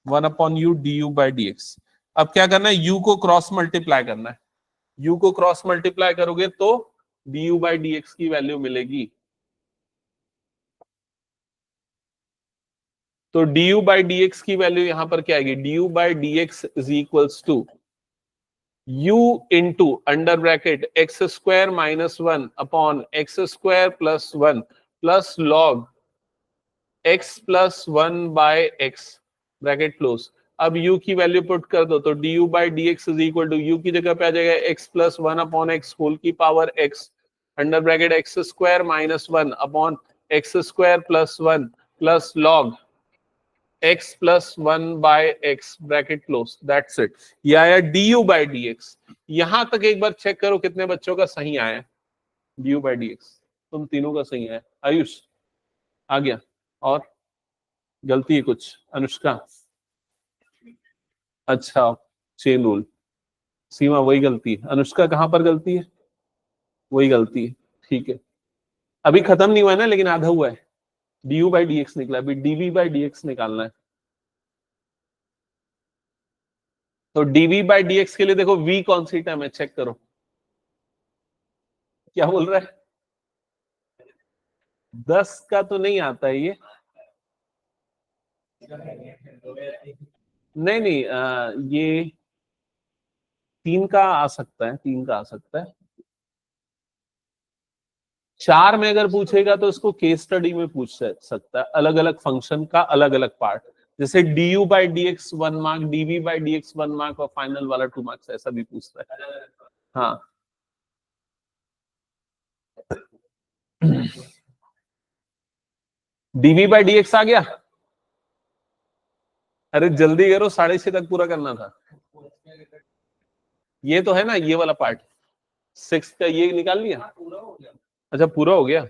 1 upon u d u by D x. अब क्या करना है, u को cross multiply करना है, u को क्रॉस मल्टीप्लाई करोगे तो d u by D x की वैल्यू मिलेगी। तो d u by D x की वैल्यू यहां पर क्या आएगी, d u by D x is equals to u into under bracket x square minus 1 upon x square plus 1 plus log x plus 1 by x bracket close. अब u की value put कर दो तो du by D x is equal to u की जगह पे आ जाएगा x plus 1 upon x whole की power x under bracket x square minus 1 upon x square plus 1 plus log x plus 1 by x bracket close. That's it, ये आया du by D x. यहां तक एक बार चेक करो कितने बच्चों का सही आया du बाई डी एक्स, तुम तीनों का सही आया। आयुष आ गया, और गलती है कुछ, अनुष्का अच्छा चेन रूल, सीमा वही गलती है, अनुष्का कहां पर गलती है, वही गलती है, ठीक है। अभी खत्म नहीं हुआ है ना, लेकिन आधा हुआ है, D u by D x निकला, अभी डीवी बाई डी एक्स निकालना है। तो डीवी बाई डी एक्स के लिए देखो v कौन सी टर्म है, चेक करो क्या बोल रहा है, 10 का तो नहीं आता है ये, नहीं नहीं ये 3 का आ सकता है, 3 का आ सकता है। 4 में अगर पूछेगा तो इसको केस स्टडी में पूछ सकता है, अलग अलग फंक्शन का अलग अलग पार्ट, जैसे d u by D x 1 mark, dv by D x 1 mark और फाइनल वाला 2 मार्क्स, ऐसा भी पूछता है। हाँ डीवी बाई डी एक्स आ गया, अरे जल्दी करो, 6:30 तक पूरा करना था। ये तो है ना, ये वाला पार्ट 6 का ये निकाल लिया, अच्छा पूरा हो गया।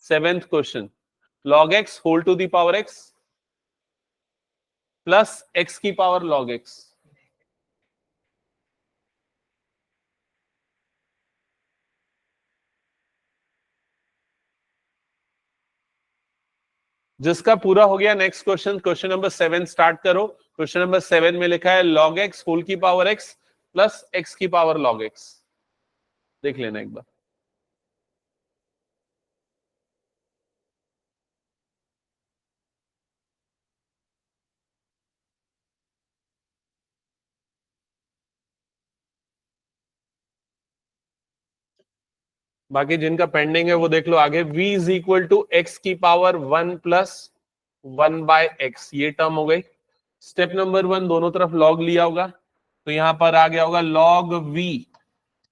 7th question, log x whole to the power x plus x की पावर log x। जिसका पूरा हो गया, next question, question number 7 start करो। क्वेश्चन नंबर 7 में लिखा है log x होल की पावर x प्लस x की पावर log x। देख लेना एक बार। बाकी जिनका पेंडिंग है वो देख लो आगे। v is equal to x की पावर 1 प्लस 1 बाय एक्स, ये टर्म हो गई। स्टेप नंबर 1 दोनों तरफ log लिया होगा, तो यहां पर आ गया होगा log v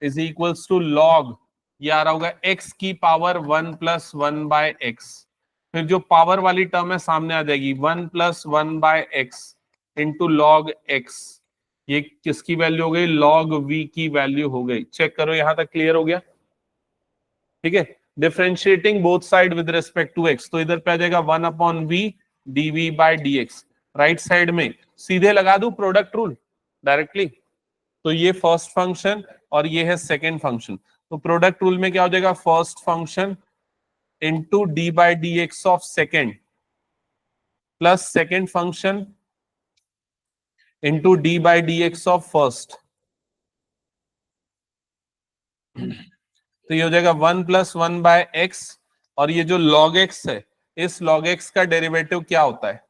is equals to log, ये आ रहा होगा x की पावर 1 प्लस 1 बाय एक्स। फिर जो पावर वाली टर्म है सामने आ जाएगी 1 plus 1 by x into log x. ये किसकी वैल्यू हो गई, log v की वैल्यू हो गई। चेक करो यहां तक क्लियर हो गया, ठीक है। Differentiating both side with respect to x, तो इधर पे आ जाएगा 1 upon v d v by D x. Right side में सीधे लगा दू प्रोडक्ट रूल डायरेक्टली, तो ये फर्स्ट फंक्शन और ये है सेकेंड फंक्शन। तो प्रोडक्ट रूल में क्या हो जाएगा, first function into d by D x of second plus second function into d by D x of first. तो ये हो जाएगा 1 प्लस 1 बाय एक्स, और ये जो log x है, इस log x का डेरिवेटिव क्या होता है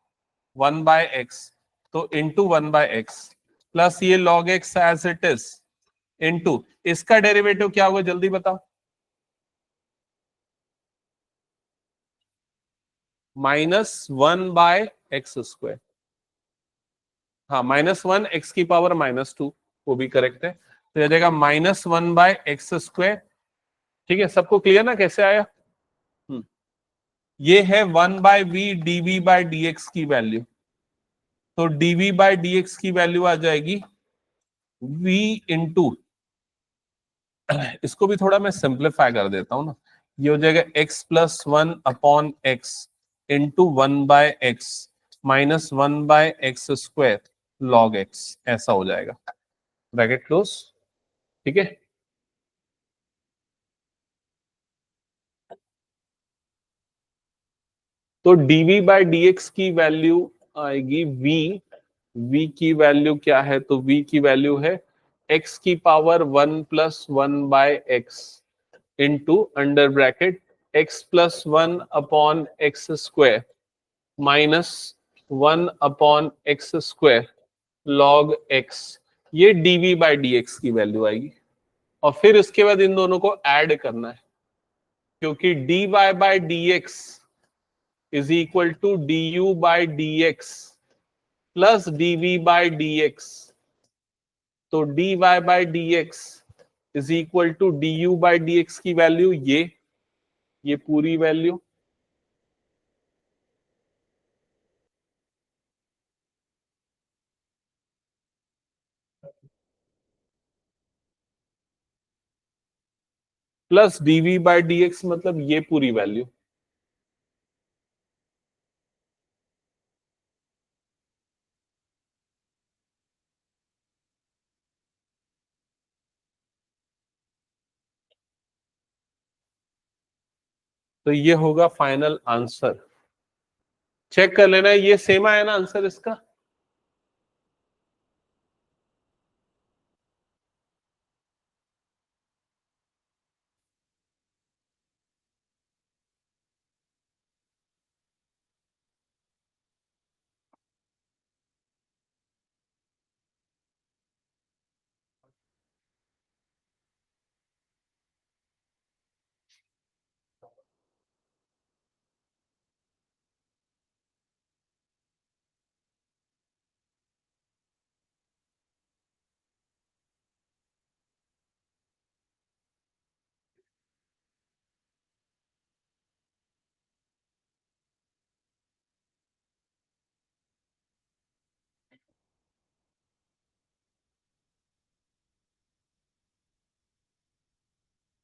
1 बाय एक्स, तो इंटू 1 बाय एक्स प्लस ये log x as it is into इसका डेरिवेटिव क्या होगा जल्दी बताओ, -1 बाय एक्स स्क्वायर। हाँ -1 एक्स की पावर -2, वो भी करेक्ट है। तो ये जाएगा -1 बाय एक्स स्क्वायर ठीक है, सबको क्लियर ना कैसे आया? हम्म, ये है 1/v dv बाय dx की वैल्यू। तो dv बाय dx की वैल्यू आ जाएगी v इंटू, इसको भी थोड़ा मैं सिंप्लीफाई कर देता हूं ना, ये हो जाएगा x plus 1/x into 1/x minus 1/x² log x, ऐसा हो जाएगा, ब्रैकेट क्लोज। ठीक है, तो dv बाय dx की वैल्यू आएगी v की वैल्यू क्या है? तो v की वैल्यू है x की power 1+1/x into under bracket x plus 1/x² minus 1/x² log x, ये dv बाय dx की वैल्यू आएगी। और फिर इसके बाद इन दोनों को ऐड करना है, क्योंकि dy by dx is equal to du by dx plus dv by dx। तो dy by dx is equal to du by dx की वैल्यू ये पूरी value plus dv by dx, मतलब ये पूरी वैल्यू। तो ये होगा फाइनल आंसर। चेक कर लेना, ये सेम आया ना आंसर इसका?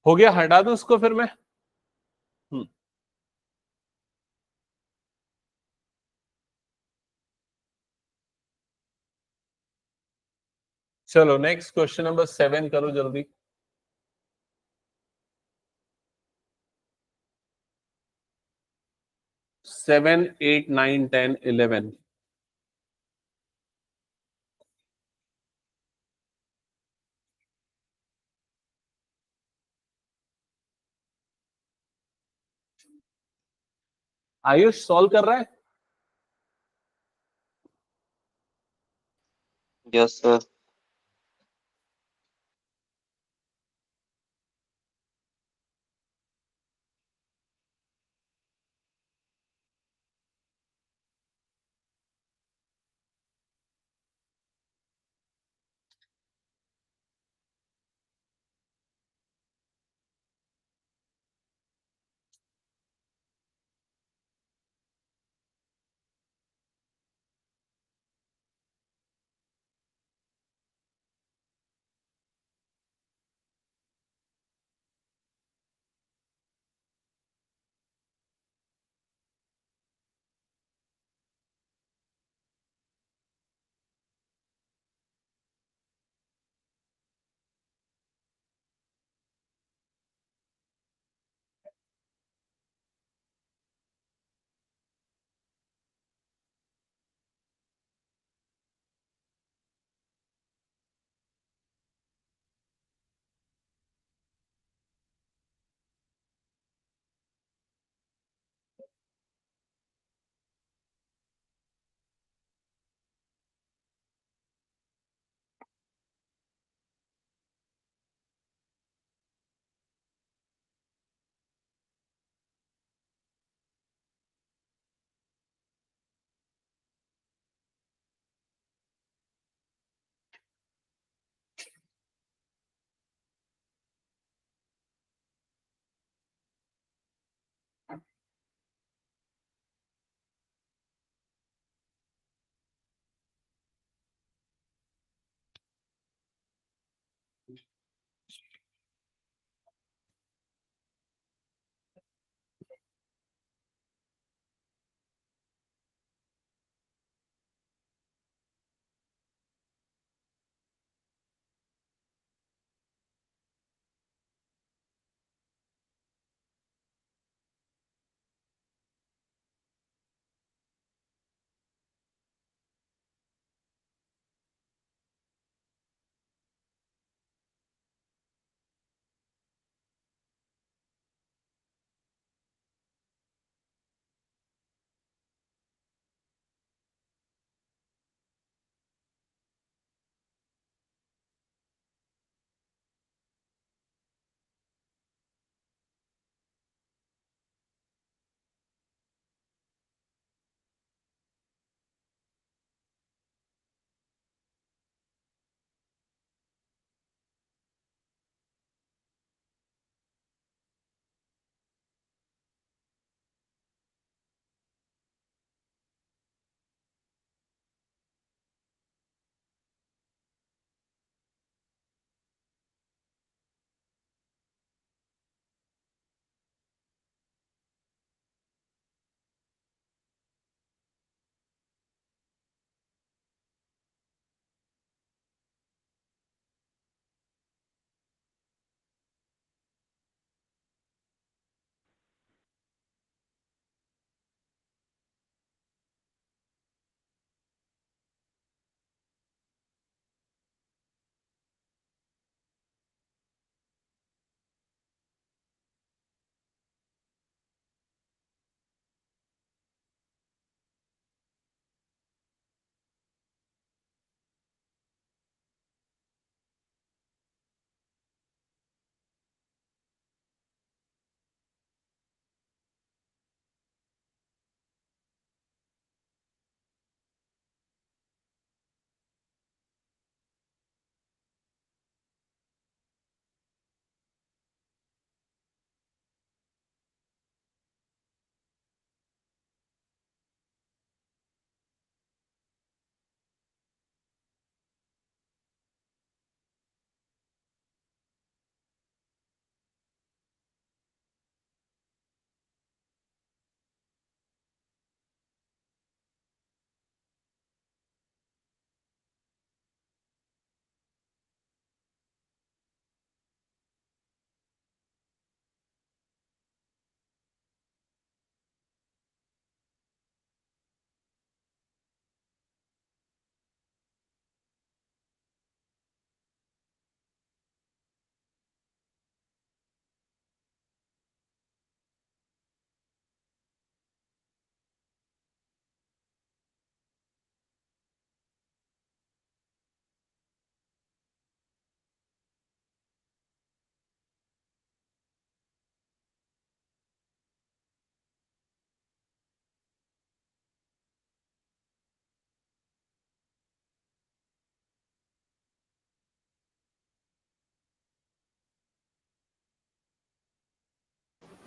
हो गया, हटा दूं इसको फिर मैं? हम्म, चलो नेक्स्ट क्वेश्चन नंबर 7 करो जल्दी। 7, 8, 9, 10, 11। आयुष सॉल्व कर रहा है? Yes sir.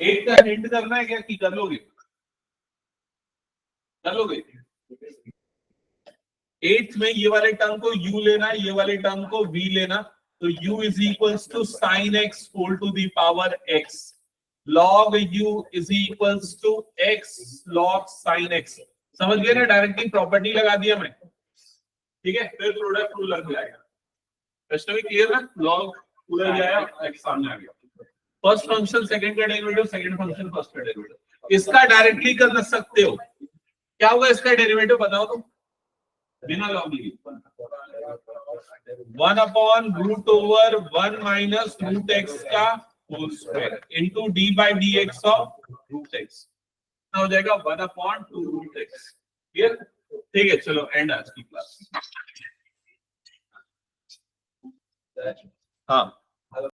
एक का हिंट करना है क्या कि कर लोगे? कर लोगे? एट्थ में ये वाले टर्म को u लेना, ये वाले टर्म को v लेना, तो u is equals to sine x whole to the power x, log u is equals to x log sin x। समझ गए ना? डायरेक्टली प्रॉपर्टी लगा दिया मैं, ठीक है? फिर प्रोडक्ट रूल लग जाएगा। प्रश्न में क्लियर है? log पूरा जाएगा, x सामने आ गया। फर्स्ट फंक्शन सेकंड का डेरिवेटिव, सेकंड फंक्शन फर्स्ट का डेरिवेटिव, इसका डायरेक्टली कर सकते हो। क्या होगा इसका डेरिवेटिव बताओ तुम? बिना लॉग लिए 1 upon root over 1 minus root x का whole square into d by D x of root x, हो जाएगा 1 अपॉन 2 रूट एक्स। क्लियर? ठीक है, चलो एंड आज की क्लास। हाँ